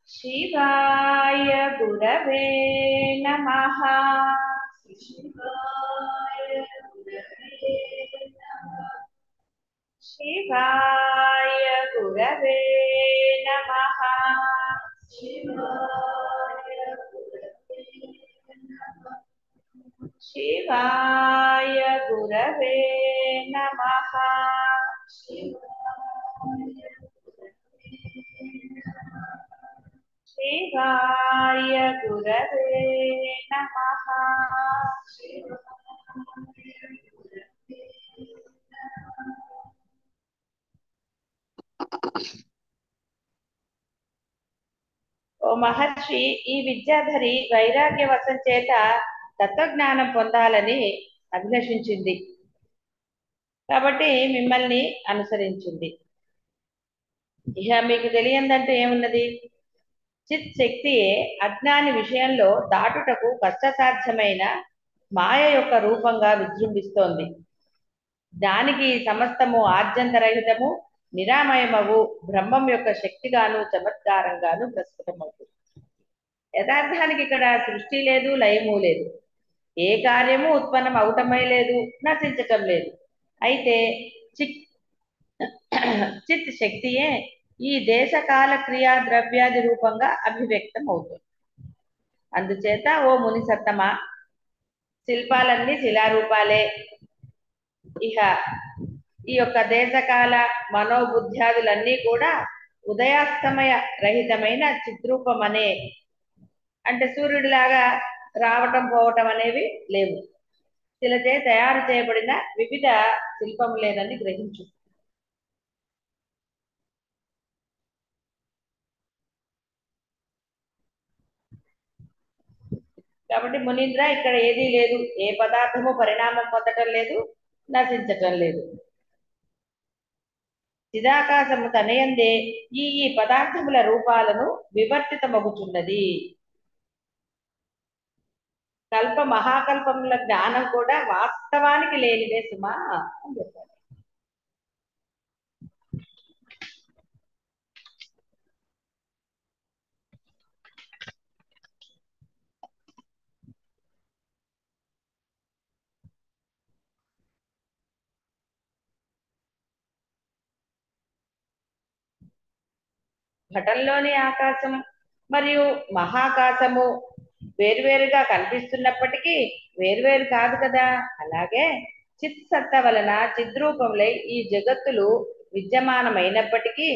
शिवाय गुरवे नमः। शिवाय गुरवे नमः। शिवाय गुरवे नमः। शिवाय गुरवे नमः। शिवाय गुरवे नमः। शिवाय गुरवे नमः। ఓ మహర్షి, ఈ విద్యాధరి వైరాగ్యవశం చేత తత్వజ్ఞానం పొందాలని అభిలషించింది కాబట్టి మిమ్మల్ని అనుసరించింది. ఇక మీకు తెలియందంటే ఏమున్నది? చిత్ శక్తియే అజ్ఞాని విషయంలో దాటుటకు కష్టసాధ్యమైన మాయ యొక్క రూపంగా విజృంభిస్తోంది. దానికి సమస్తము ఆద్యంతరహితము నిరామయమగు బ్రహ్మం యొక్క శక్తిగాను చమత్కారంగాను ప్రస్ఫుటమవుతుంది. యథార్థానికి ఇక్కడ సృష్టి లేదు, లయము లేదు, ఏ కార్యము ఉత్పన్నం అవటమే లేదు, నశించటం లేదు. అయితే చిత్ శక్తియే ఈ దేశకాల క్రియా ద్రవ్యాది రూపంగా అభివ్యక్తం అవుతుంది. అందుచేత ఓ ముని సత్తమ, శిల్పాలన్నీ శిలారూపాలే. ఇహ ఈ యొక్క దేశకాల మనోబుద్ధ్యాదులన్నీ కూడా ఉదయాస్తమయ రహితమైన చిద్రూపం అనే, అంటే సూర్యుడిలాగా రావటం పోవటం అనేవి లేవు. శిలచే తయారు చేయబడిన వివిధ శిల్పములేనని గ్రహించు. కాబట్టి మునీంద్ర, ఇక్కడ ఏదీ లేదు, ఏ పదార్థము పరిణామం పొందటం లేదు, నశించటం లేదు. చిదాకాశము తనయందే ఈ పదార్థముల రూపాలను వివర్తితమగుచున్నది. కల్ప మహాకల్పముల జ్ఞానం కూడా వాస్తవానికి లేనిదే సుమా అని చెప్పారు. ఘటంలోని ఆకాశం మరియు మహాకాశము వేరువేరుగా కనిపిస్తున్నప్పటికీ వేరువేరు కాదు కదా. అలాగే చిత్ సత్త వలన చిద్రూపములై ఈ జగత్తులు విద్యమానమైనప్పటికీ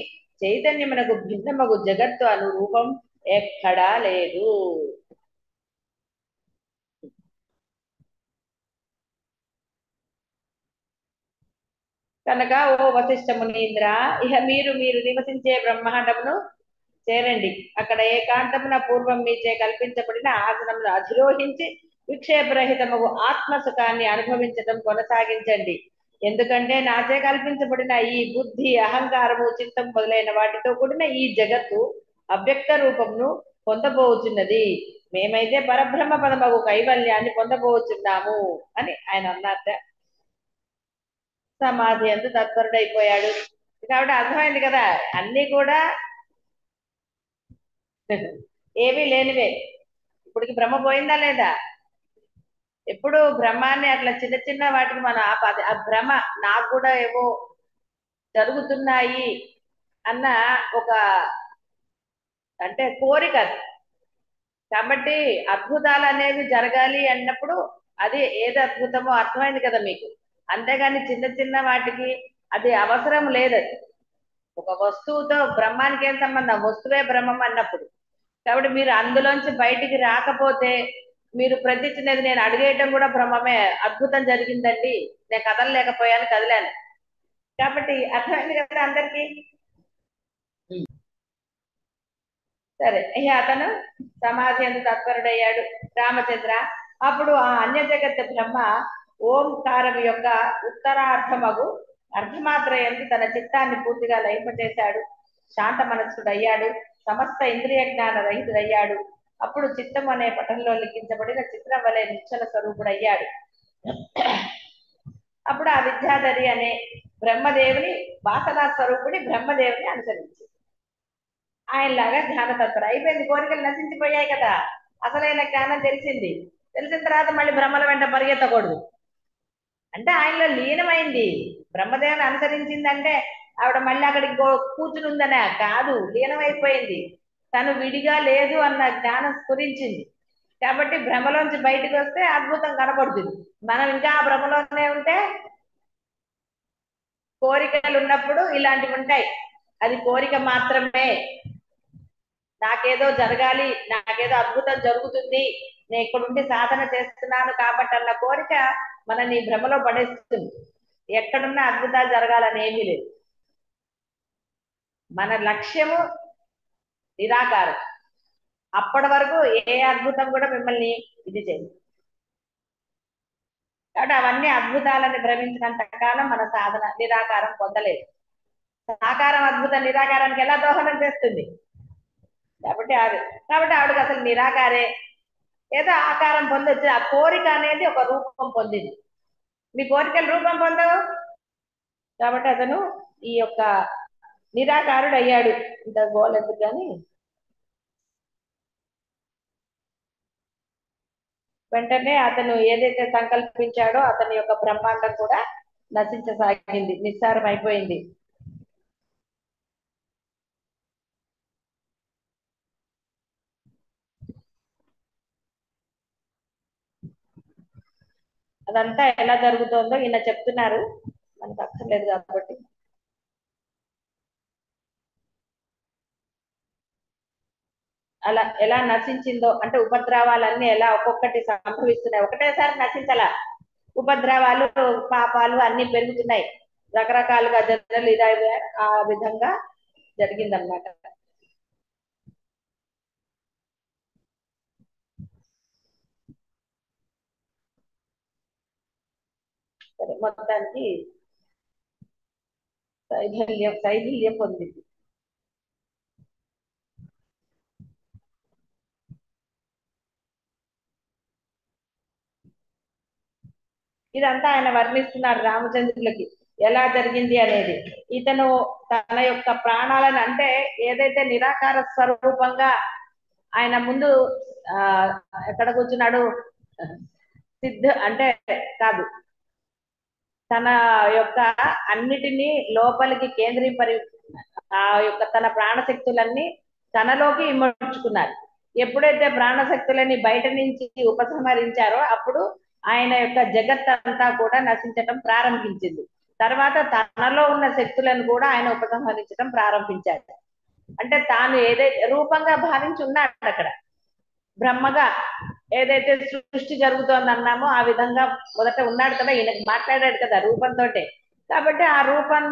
చైతన్యమునకు భిన్నమగు జగత్తు అను రూపం ఎక్కడా లేదు. కనుక ఓ వశిష్ఠ మునీంద్ర, ఇహ మీరు నివసించే బ్రహ్మాండమును చేరండి. అక్కడ ఏకాంతమున పూర్వం మీచే కల్పించబడిన ఆసనమును అధిరోహించి విక్షేపరహితము ఆత్మ సుఖాన్ని అనుభవించటం కొనసాగించండి. ఎందుకంటే నాచే కల్పించబడిన ఈ బుద్ధి, అహంకారము, చిత్తం మొదలైన వాటితో కూడిన ఈ జగత్తు అవ్యక్త రూపమును పొందబోచున్నది. మేమైతే పరబ్రహ్మ పదమగు కైవల్యాన్ని పొందబోచున్నాము అని ఆయన అన్నట్ట. సమాధి అందు తత్పరుడైపోయాడు. కాబట్టి అర్థమైంది కదా, అన్ని కూడా ఏమీ లేనివే. ఇప్పటికి భ్రమ పోయిందా లేదా? ఎప్పుడు భ్రమాన్ని అట్లా చిన్న చిన్న వాటికి మనం ఆపాది. ఆ భ్రమ నాకు కూడా ఏవో జరుగుతున్నాయి అన్న ఒక, అంటే కోరిక. కాబట్టి అద్భుతాలు అనేవి జరగాలి అన్నప్పుడు అది ఏది అద్భుతమో అర్థమైంది కదా మీకు. అంతేగాని చిన్న చిన్న వాటికి అది అవసరం లేదది. ఒక వస్తువుతో బ్రహ్మానికి ఏం సంబంధం? వస్తువే బ్రహ్మం అన్నప్పుడు. కాబట్టి మీరు అందులోంచి బయటికి రాకపోతే మీరు ప్రతి చిన్నది, నేను అడిగేయటం కూడా బ్రహ్మమే, అద్భుతం జరిగిందండి, నేను కదలలేకపోయాను, కదిలాను. కాబట్టి అర్థమైంది కదా అందరికీ. సరే, ఇక అతను సమాధి అందు తత్పరుడయ్యాడు. రామచంద్ర, అప్పుడు ఆ అన్య జగత్ బ్రహ్మ ఓంకారం యొక్క ఉత్తరార్థమగు అర్ధమాత్ర ఎందు తన చిత్తాన్ని పూర్తిగా లయింపచేశాడు. శాంత మనస్సుడయ్యాడు. సమస్త ఇంద్రియ జ్ఞాన రహితుడయ్యాడు. అప్పుడు చిత్తం అనే పటంలో లిఖించబడిన చిత్రం వలె నిశ్చల స్వరూపుడయ్యాడు. అప్పుడు ఆ విద్యాధరి అనే బ్రహ్మదేవుని వాసనా స్వరూపుడి బ్రహ్మదేవుని అనుసరించి ఆయనలాగా జ్ఞాన తత్పర అయిపోయింది. కోరికలు నశించిపోయాయి కదా, అసలైన జ్ఞానం తెలిసింది. తెలిసిన తర్వాత మళ్ళీ భ్రమల వెంట పరిగెత్తకూడదు. అంటే ఆయనలో లీనమైంది. బ్రహ్మదేవుని అనుసరించిందంటే ఆవిడ మళ్ళీ అక్కడికి కూర్చుని ఉందనే కాదు, లీనమైపోయింది. తను విడిగా లేదు అన్న జ్ఞానం స్ఫురించింది. కాబట్టి భ్రమలోంచి బయటకు వస్తే అద్భుతం కనపడుతుంది. మనం ఇంకా ఆ భ్రమలోనే ఉంటే, కోరికలు ఉన్నప్పుడు ఇలాంటివి ఉంటాయి. అది కోరిక మాత్రమే, నాకేదో జరగాలి, నాకేదో అద్భుతం జరుగుతుంది, నేను ఇక్కడ ఉండి సాధన చేస్తున్నాను కాబట్టి అన్న కోరిక మనని భ్రమలో పడేస్తుంది. ఎక్కడున్నా అద్భుతాలు జరగాలని ఏమీ లేదు. మన లక్ష్యము నిరాకారం. అప్పటి వరకు ఏ అద్భుతం కూడా మిమ్మల్ని ఇది చేయదు. కాబట్టి అవన్నీ అద్భుతాలని భ్రమించినంత కాలం మన సాధన నిరాకారం పొందలేదు. సాకారం అద్భుతం నిరాకారానికి ఎలా దోహదం చేస్తుంది? కాబట్టి కాబట్టి ఆవిడకి అసలు నిరాకారే, ఏదో ఆకారం పొందొచ్చు. ఆ కోరిక అనేది ఒక రూపం పొందింది. మీ కోరికలు రూపం పొందవు. కాబట్టి అతను ఈ యొక్క నిరాకారుడు అయ్యాడు. ఇంత గోలెద్దు కానీ వెంటనే అతను ఏదైతే సంకల్పించాడో అతని యొక్క బ్రహ్మాండం కూడా నశించసాగింది, నిస్సారం అయిపోయింది. అదంతా ఎలా జరుగుతుందో ఈయన చెప్తున్నారు, మనకు అక్కర్లేదు కాబట్టి. అలా ఎలా నశించిందో అంటే ఉపద్రవాలన్నీ ఎలా ఒక్కొక్కటి సంభవిస్తున్నాయి, ఒకటేసారి నశించాల. ఉపద్రవాలు, పాపాలు అన్ని పెరుగుతున్నాయి, రకరకాలుగా జనరల్ ఇదే ఆ విధంగా జరిగిందనమాట. సరే, మొత్తానికి శైథిల్యం పొందింది. ఇదంతా ఆయన వర్ణిస్తున్నారు రామచంద్రులకి ఎలా జరిగింది అనేది. ఇతను తన యొక్క ప్రాణాలను అంటే ఏదైతే నిరాకార స్వరూపంగా ఆయన ముందు ఆ ఎక్కడ కూర్చున్నాడు, సిద్ధ అంటే కాదు, తన యొక్క అన్నిటినీ లోపలికి కేంద్రీపరి ఆ యొక్క తన ప్రాణశక్తులన్నీ తనలోకి ఇమర్చుకున్నారు. ఎప్పుడైతే ప్రాణశక్తులని బయట నుంచి ఉపసంహరించారో అప్పుడు ఆయన యొక్క జగత్ అంతా కూడా నశించటం ప్రారంభించింది. తర్వాత తనలో ఉన్న శక్తులను కూడా ఆయన ఉపసంహరించడం ప్రారంభించారు. అంటే తాను ఏదైతే రూపంగా భావించి ఉన్నాడు అక్కడ, బ్రహ్మగా ఏదైతే సృష్టి జరుగుతోంది అన్నామో ఆ విధంగా మొదట ఉన్నాడు కదా, ఈయనకి మాట్లాడాడు కదా రూపంతో. కాబట్టి ఆ రూపం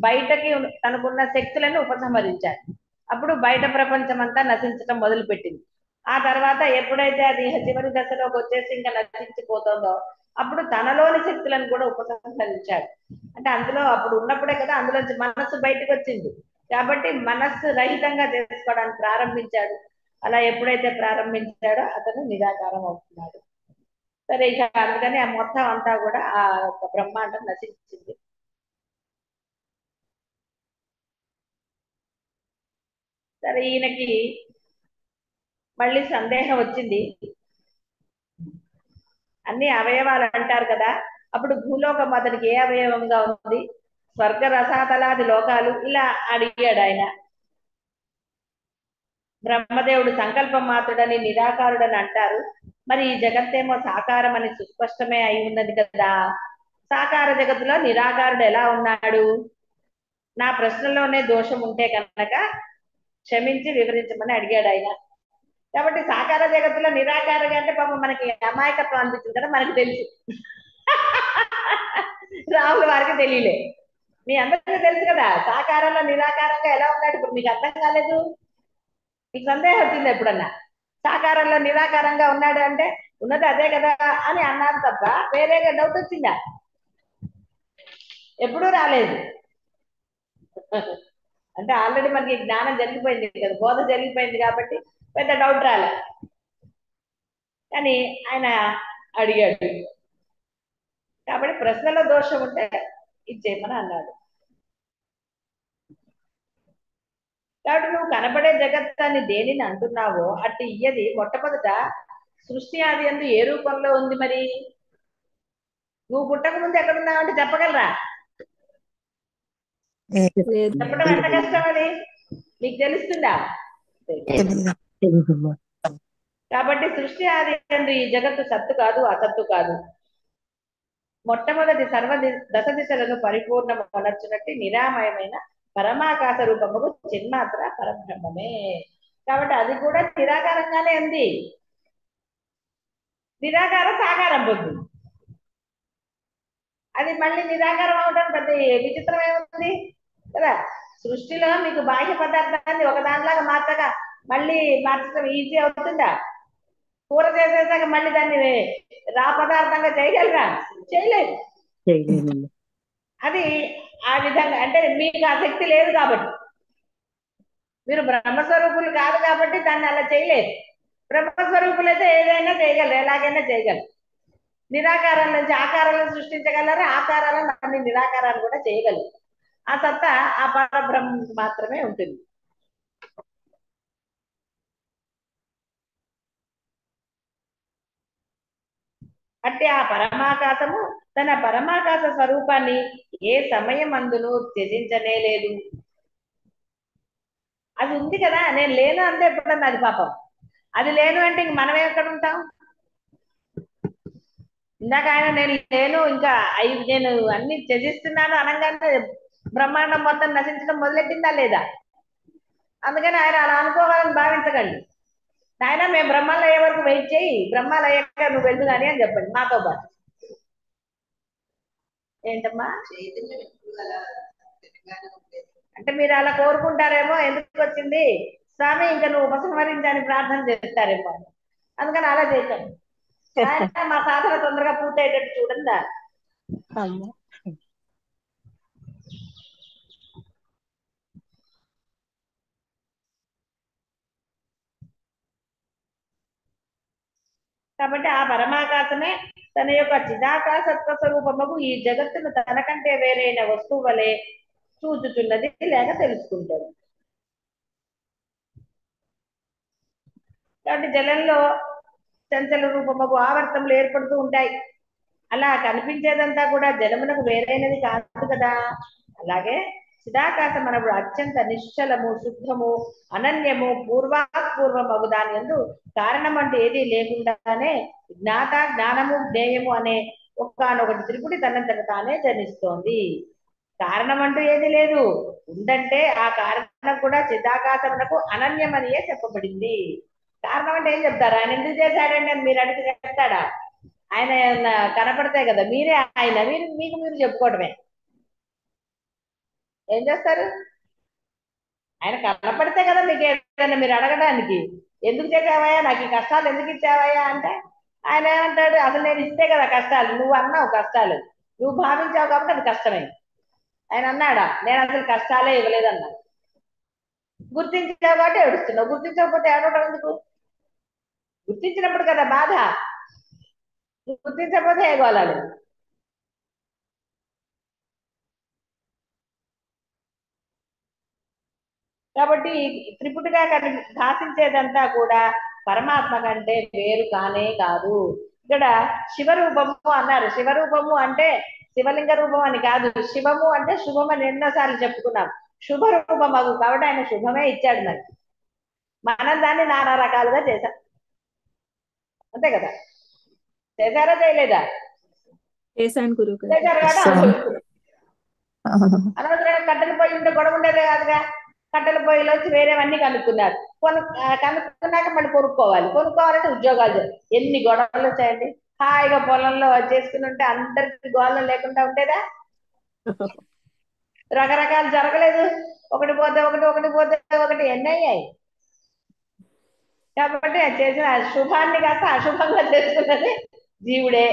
బయటకి తనకున్న శక్తులను ఉపసంహరించాడు. అప్పుడు బయట ప్రపంచం అంతా నశించడం మొదలుపెట్టింది. ఆ తర్వాత ఎప్పుడైతే అది చివరి దశలోకి వచ్చేసి ఇంకా నశించిపోతుందో అప్పుడు తనలోని శక్తులను కూడా ఉపసంహరించాడు. అంటే అందులో అప్పుడు ఉన్నప్పుడే కదా అందులోంచి మనస్సు బయటకు వచ్చింది. కాబట్టి మనస్సు రహితంగా చేసుకోవడానికి ప్రారంభించాడు. అలా ఎప్పుడైతే ప్రారంభించాడో అతను నిరాకారం అవుతున్నాడు. సరే, ఇక అందుకని ఆ మొత్తం అంతా కూడా ఆ యొక్క బ్రహ్మాండం నశించింది. సరే, ఈయనకి మళ్ళీ సందేహం వచ్చింది. అన్ని అవయవాలు అంటారు కదా, అప్పుడు భూలోకం అతనికి ఏ అవయవంగా ఉంది, స్వర్గ రసాతలాది లోకాలు, ఇలా అడిగాడు ఆయన. బ్రహ్మదేవుడు సంకల్పం మాత్రుడని నిరాకారుడని అంటారు. మరి ఈ జగత్తేమో సాకారం అని సుస్పష్టమే అయి ఉన్నది కదా, సాకార జగత్తులో నిరాకారుడు ఎలా ఉన్నాడు? నా ప్రశ్నలోనే దోషం ఉంటే కనుక క్షమించి వివరించమని అడిగాడు ఆయన. కాబట్టి సాకార జగత్తులో నిరాకారంగా అంటే పాపం మనకి అమాయకత్వం అనిపించింది కదా, మనకి తెలుసు. రాముల వారికి తెలియలే. మీ అందరికీ తెలుసు కదా సాకారంలో నిరాకారంగా ఎలా ఉన్నాడు. ఇప్పుడు మీకు అర్థం కాలేదు, మీకు సందేహం వచ్చింది ఎప్పుడన్నా? సాకారంలో నిరాకారంగా ఉన్నాడు అంటే ఉన్నది అదే కదా అని అన్నారు తప్ప వేరేగా డౌట్ వచ్చిందా? ఎప్పుడూ రాలేదు. అంటే ఆల్రెడీ మనకి జ్ఞానం జరిగిపోయింది కదా, బోధ జరిగిపోయింది కాబట్టి పెద్ద డౌట్ రాలే. కానీ ఆయన అడిగాడు కాబట్టి ప్రశ్నలో దోషం ఉంటే ఇది చేయమని అన్నాడు. కాబట్టి నువ్వు కనబడే జగత్తాన్ని దేనిని అంటున్నావో అట్టి ఇయ్యది మొట్టమొదట సృష్టి ఆది అందు ఏ రూపంలో ఉంది మరి? నువ్వు పుట్టక ముందు ఎక్కడున్నావు అంటే చెప్పగలరా? లేదు. చెప్పడం ఎంత కష్టం అది, నీకు తెలుస్తుందా? తెలీదమ్మా. కాబట్టి సృష్టి ఆది అందు ఈ జగత్తు సత్తు కాదు, అసత్తు కాదు. మొట్టమొదటి దశ దిశలను పరిపూర్ణము అనర్చునట్టి నిరామయమైన పరమాకాశ రూపముకు చిన్మాత్ర పరబ్రహ్మమే. కాబట్టి అది కూడా నిరాకారంగానే ఉంది. నిరాకారం సాకారం పొందింది. అది మళ్ళీ నిరాకారం అవడం పెద్ద విచిత్రం ఏముంది కదా. సృష్టిలో మీకు బాహ్య పదార్థాన్ని ఒక దానిలాగా మార్చగా మళ్ళీ మార్చడం ఈజీ అవుతుందా? కూర చేసేసాక మళ్ళీ దాన్ని రా పదార్థంగా చేయగలరా? చేయలేదు. అది ఆ విధంగా అంటే మీకు ఆ శక్తి లేదు కాబట్టి, మీరు బ్రహ్మస్వరూపులు కాదు కాబట్టి దాన్ని అలా చేయలేదు. బ్రహ్మస్వరూపులు అయితే ఏదైనా చేయగలరు, ఎలాగైనా చేయగలరు. నిరాకారం నుంచి ఆకారాలను సృష్టించగలరు, ఆకారాలను అన్ని నిరాకారాలు కూడా చేయగలరు. ఆ సత్తా ఆ పరబ్రహ్మకు మాత్రమే ఉంటుంది. అంటే ఆ పరమాకాశము తన పరమాకాశ స్వరూపాన్ని ఏ సమయం అందును త్యజించనే లేదు. అది ఉంది కదా, నేను లేను అంతే ఎప్పుడన్నా అది పాపం. అది లేను అంటే ఇంక మనం ఎక్కడ ఉంటాం? ఇందాక ఆయన నేను లేను ఇంకా నేను అన్ని త్యజిస్తున్నాను అనగానే బ్రహ్మాండం మొత్తం నశించడం మొదలెట్టిందా లేదా? అందుకని ఆయన అలా అనుకోవాలని భావించకండి. ఆయన మేము బ్రహ్మాలు అయ్యే వరకు వెయిట్ చేయి, బ్రహ్మాలు అయ్యాక నువ్వు వెళ్ళు కానీ అని చెప్పండి మాతో పాటు. ఏంటమ్మా అంటే మీరు అలా కోరుకుంటారేమో, ఎందుకు వచ్చింది స్వామి ఇంకా నువ్వు ఉపసంహరించని ప్రార్థన చేస్తారేమో, అందుకని అలా చేశాను. మా సాధన తొందరగా పూర్తయ్యేటట్టు చూడండి. కాబట్టి ఆ పరమాకాశమే తన యొక్క చిదాకాశత్వ స్వరూపముకు ఈ జగత్తును తనకంటే వేరైన వస్తువు వలె చూచుచున్నది లేక తెలుసుకుంటాడు. కాబట్టి జలంలో చంచల రూపముకు ఆవర్తములు ఏర్పడుతూ ఉంటాయి. అలా కనిపించేదంతా కూడా జలమునకు వేరైనది కాదు కదా. అలాగే చిదాకాశం మనప్పుడు అత్యంత నిశ్చలము, శుద్ధము, అనన్యము, పూర్వమగు దాని యందు కారణం అంటే ఏది లేకుండానే జ్ఞాత, జ్ఞానము, జ్ఞేయము అనే ఒక్కనొకటి త్రిపుటి తనంతట తానే జనిస్తోంది. కారణం అంటూ ఏది లేదు. ఉందంటే ఆ కారణం కూడా చిదాకాశమునకు అనన్యమనియే చెప్పబడింది. కారణం అంటే ఏం చెప్తారు? ఆయన ఎందుకు చేశాడండి అని మీరు అడిగి చెప్తాడా? ఆయన కనపడతాయి కదా, మీరే ఆయన, మీకు మీరు చెప్పుకోవడమే. ఏం చేస్తారు? ఆయన కనపడితే కదా మీకు ఏదైనా మీరు అడగడానికి. ఎందుకు చేసావయ్యా, నాకు ఈ కష్టాలు ఎందుకు ఇచ్చావయ్యా అంటే ఆయన ఏమంటాడు? అసలు నేను ఇస్తే కదా కష్టాలు, నువ్వు అన్నావు కష్టాలు, నువ్వు భావించావు కాబట్టి అది కష్టమే. ఆయన అన్నాడా నేను అసలు కష్టాలే ఇవ్వలేదన్నాడు. గుర్తించావు కాబట్టి ఏడుస్తున్నావు, గుర్తించకపోతే ఏడవడం ఎందుకు? గుర్తించినప్పుడు కదా బాధ, గుర్తించకపోతే ఏగోలాలి. కాబట్టి త్రిపుటిగా భాషించేదంతా కూడా పరమాత్మ కంటే వేరు కానే కాదు. ఇక్కడ శివరూపము అన్నారు. శివరూపము అంటే శివలింగ రూపం అని కాదు. శివము అంటే శుభం అని ఎన్నోసార్లు చెప్పుకున్నాం. శుభ రూపం అగు కాబట్టి ఆయన శుభమే ఇచ్చాడు మరి. మనం దాన్ని నానా రకాలుగా చేశాం, అంతే కదా. చేశారా చేయలేదా? చేశాను గురువు చేశారు కదా, అనుభవిస్తున్నాం. అనవసరంగా కట్టెల పొయ్యి ఉంటే గొడవ ఉండేదే కాదుగా. కట్టెల పొయ్యిలోంచి వేరేవన్నీ కనుక్కున్నారు. కనుక్కున్నాక మళ్ళీ కొనుక్కోవాలంటే ఉద్యోగాలు ఎన్ని గొడవలు వచ్చాయండి. హాయిగా పొలంలో చేసుకుని ఉంటే అందరికి గోళం లేకుండా ఉండేదా? రకరకాలు జరగలేదు. ఒకటి పోతే ఒకటి, ఒకటి పోతే ఒకటి, ఎన్ని అయ్యాయి. కాబట్టి అది చేసిన శుభాన్ని కాస్త అశుభంగా చేసుకున్నది జీవుడే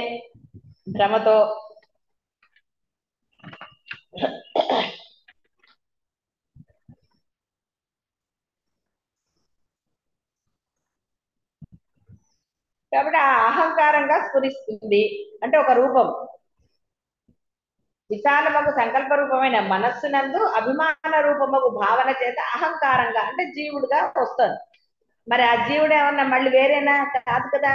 భ్రమతో. కాబట్టి ఆ అహంకారంగా స్ఫురిస్తుంది అంటే ఒక రూపం. విశాలమగు సంకల్ప రూపమైన మనస్సునందు అభిమాన రూపమగు భావన చేత అహంకారంగా అంటే జీవుడుగా వస్తుంది. మరి ఆ జీవుడు ఏమన్నా మళ్ళీ వేరేనా? కాదు కదా.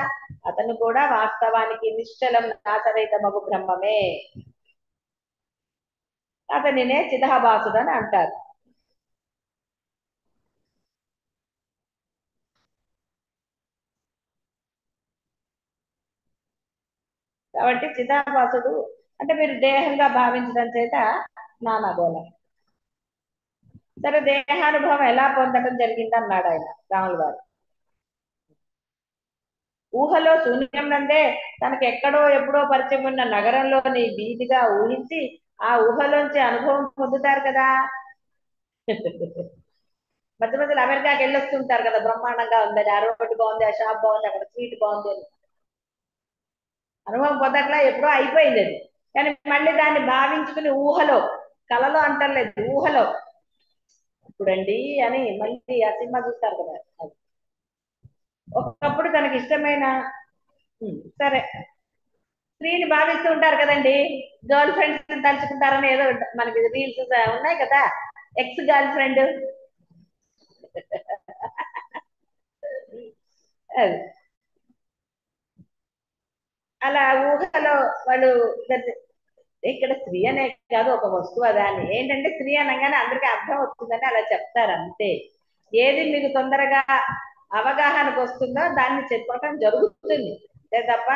అతను కూడా వాస్తవానికి నిశ్చలం నాశరహితమగు బ్రహ్మమే. అతనినే చిదాభాసుడు అని అంటారు. కాబట్టి చిదాభాసుడు అంటే మీరు దేహంగా భావించడం చేత నానాగోళ. సరే, దేహానుభవం ఎలా పొందడం జరిగింది అన్నాడు ఆయన రాములు గారు. ఊహలో శూన్యం నందే తనకు ఎక్కడో ఎప్పుడో పరిచయం ఉన్న నగరంలోని వీధిగా ఊహించి ఆ ఊహలోంచి అనుభవం పొందుతారు కదా. మధ్య మధ్యలో అమెరికాకి వెళ్ళొస్తుంటారు కదా, బ్రహ్మాండంగా ఉందని, ఆ రోడ్డు బాగుంది, ఆ షాప్ బాగుంది, అక్కడ స్వీట్ బాగుంది అని అనుభవం పొందట్లా, ఎప్పుడో అయిపోయింది అది. కానీ మళ్ళీ దాన్ని భావించుకుని ఊహలో, కలలో అంటలేదు, ఊహలో ఇప్పుడండి అని మళ్ళీ ఆ సినిమా చూస్తారు కదా. ఒకప్పుడు తనకి ఇష్టమైన సరే స్త్రీని భావిస్తూ ఉంటారు కదండి, గర్ల్ ఫ్రెండ్స్ తలుచుకుంటారని ఏదో మనకి రీల్స్ ఉన్నాయి కదా, ఎక్స్ గర్ల్ ఫ్రెండ్. అది అలా ఊహలో వాళ్ళు ఇక్కడ స్త్రీ అనే కాదు, ఒక వస్తువు అదా అని. ఏంటంటే స్త్రీ అనగానే అందరికీ అర్థం వస్తుందని అలా చెప్తారు అంతే. ఏది మీకు తొందరగా అవగాహనకు వస్తుందో దాన్ని చెప్పడం జరుగుతుంది అంతే తప్ప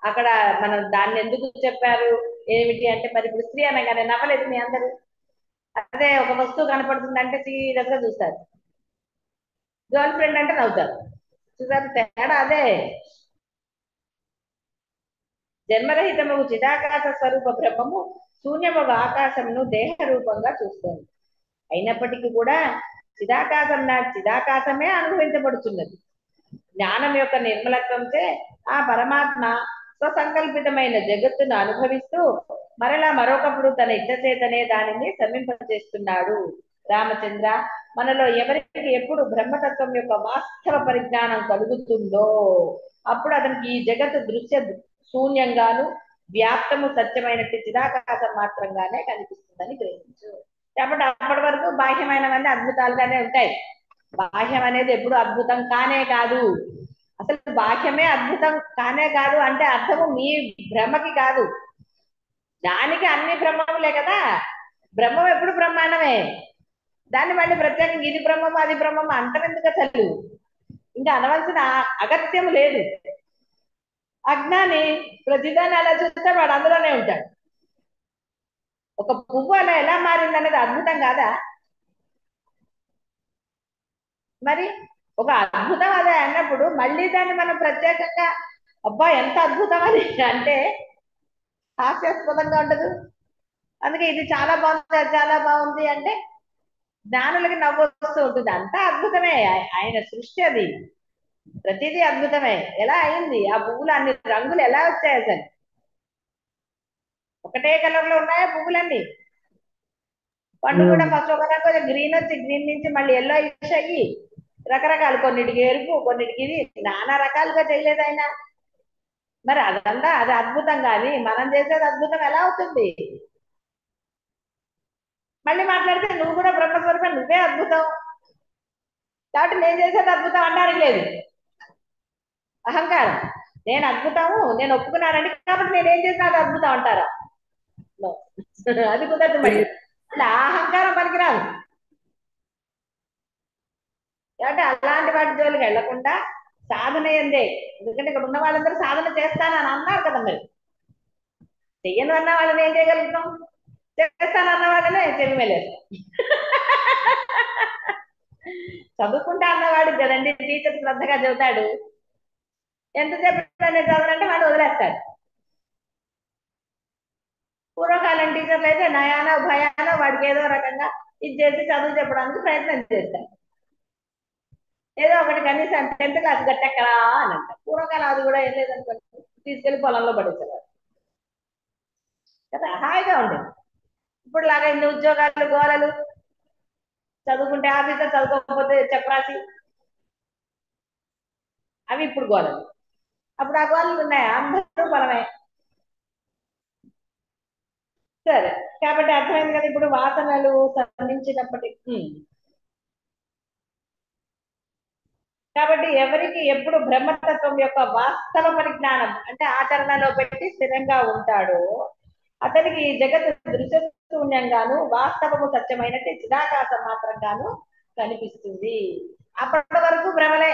అక్కడ మనం దాన్ని ఎందుకు చెప్పారు ఏమిటి అంటే, మరి ఇప్పుడు స్త్రీ అనగానే నవ్వలేదు మీ అందరూ. అదే ఒక వస్తువు కనపడుతుంది అంటే సీరియస్ గా చూస్తారు, గర్ల్ ఫ్రెండ్ అంటే నవ్వుతారు. చూసారు తేడా అదే. జన్మరహితము చిదాకాశ స్వరూప బ్రహ్మము శూన్యమగు ఆకాశమును దేహ రూపంగా చూస్తుంది. అయినప్పటికీ కూడా చిదాకాశమే అనుభవించబడుతున్నది. జ్ఞానం యొక్క నిర్మలత్వంచే ఆ పరమాత్మ స్వసంకల్పితమైన జగత్తును అనుభవిస్తూ మరలా మరొకప్పుడు తన ఇచ్చచేతనే దానిని శమింపచేస్తున్నాడు. రామచంద్ర, మనలో ఎవరికి ఎప్పుడు బ్రహ్మతత్వం యొక్క వాస్తవ పరిజ్ఞానం కలుగుతుందో అప్పుడు అతనికి ఈ జగత్తు దృశ్య శూన్యంగాను వ్యాప్తము సత్యమైనట్టు చిదాకాశం మాత్రంగానే కనిపిస్తుందని గ్రహించు. కాబట్టి అప్పటి వరకు బాహ్యమైనవన్నీ అద్భుతాలుగానే ఉంటాయి. బాహ్యం అనేది ఎప్పుడు అద్భుతం కానే కాదు. అసలు బాహ్యమే అద్భుతం కానే కాదు అంటే అర్థము మీ భ్రమకి కాదు, దానికి అన్ని బ్రహ్మములే కదా. బ్రహ్మం ఎప్పుడు బ్రహ్మాండమే. దాన్ని మళ్ళీ ప్రత్యేకంగా ఇది బ్రహ్మము అది బ్రహ్మము అంటారు ఎందుకు అసలు? ఇంకా అనవలసిన అగత్యం లేదు. అజ్ఞాని ప్రతిదాన్ని అలా చూస్తే వాడు అందులోనే ఉంటాడు. ఒక పువ్వు అలా ఎలా మారింది అనేది అద్భుతం కాదా? మరి ఒక అద్భుతం అదే అన్నప్పుడు మళ్ళీ దాన్ని మనం ప్రత్యేకంగా అబ్బా ఎంత అద్భుతం అని అంటే హాస్యాస్పదంగా ఉండదు. అందుకే ఇది చాలా బాగుంది అది చాలా బాగుంది అంటే జ్ఞానులకి నవ్వు వస్తూ ఉంటుంది. అంతా అద్భుతమే, ఆయన సృష్టి అది. ప్రతిదీ అద్భుతమే. ఎలా అయింది ఆ పువ్వులు అన్ని రంగులు ఎలా వచ్చాయి అసలు? ఒకటే కలర్ లో ఉన్నాయా పువ్వులన్నీ? పండు కూడా ఫస్ట్ ఒక రంగు గ్రీన్ వచ్చి గ్రీన్ నుంచి మళ్ళీ ఎల్లో ఇష్ అయ్యి రకరకాలు, కొన్నిటికి ఎరుపు కొన్నిటికి ఇది, నానా రకాలుగా చేయలేదు ఆయన. మరి అదంతా అది అద్భుతం కానీ మనం చేసేది అద్భుతం ఎలా అవుతుంది? మళ్ళీ మాట్లాడితే నువ్వు కూడా బ్రహ్మస్వరూపం, నువ్వే అద్భుతం, కాబట్టి నేను చేసేది అద్భుతం అనడానికి లేదు. అహంకారం. నేను అద్భుతము నేను ఒప్పుకున్నానండి కాబట్టి నేనేం చేసినా అది అద్భుతం అంటారా? అది కుదరదు. మళ్ళీ అలా అహంకారం పనికిరాదు. కాబట్టి అలాంటి వాటి జోలికి వెళ్లకుండా సాధన ఏందే. ఎందుకంటే ఇక్కడ ఉన్న వాళ్ళందరూ సాధన చేస్తానని అన్నారు కదా, మరి చెయ్యను అన్న వాళ్ళని ఏం చేయగలుగుతాం? చేస్తానన్న వాళ్ళనే చెవి మేలేస్తాం. చదువుకుంటా అన్నవాడు కదండి టీచర్ శ్రద్ధగా చదువుతాడు, ఎంతసేపు చదవాలంటే వాడు వదిలేస్తాడు. పూర్వకాలం టీచర్లు అయితే నయానో భయానో వాడికి ఏదో రకంగా ఇది చేసి చదువు చెప్పడానికి ప్రయత్నం చేస్తారు. ఏదో ఒకటి కనీసం 10th క్లాస్ గట్టెక్కరా అని అంటారు. పూర్వకాలం అది కూడా ఏం లేదనుకోండి, తీసుకెళ్లి పొలంలో పడేసేవారు కదా, హాయిగా ఉండేది. ఇప్పుడు లాగా ఇన్ని ఉద్యోగాలు గోలలు, చదువుకుంటే ఆఫీసర్ చదువుకోకపోతే చెప్పరాసి, అవి ఇప్పుడు గోలలు. అప్పుడు ఆ గోలలు ఉన్నాయా? అందరూ పొలమే. సరే, కాబట్టి అర్థమైంది కదా ఇప్పుడు వాసనలు సంధించినప్పటికీ. కాబట్టి ఎవరికి ఎప్పుడు బ్రహ్మతత్వం యొక్క వాస్తవ పరిజ్ఞానం అంటే ఆచరణలో పెట్టి స్థిరంగా ఉంటాడో అతనికి ఈ జగత్తు దృశ్యశూన్యంగాను వాస్తవము సత్యమైనట్టు చిదాకాశం మాత్రంగాను కనిపిస్తుంది. అప్పటి వరకు భ్రమలే.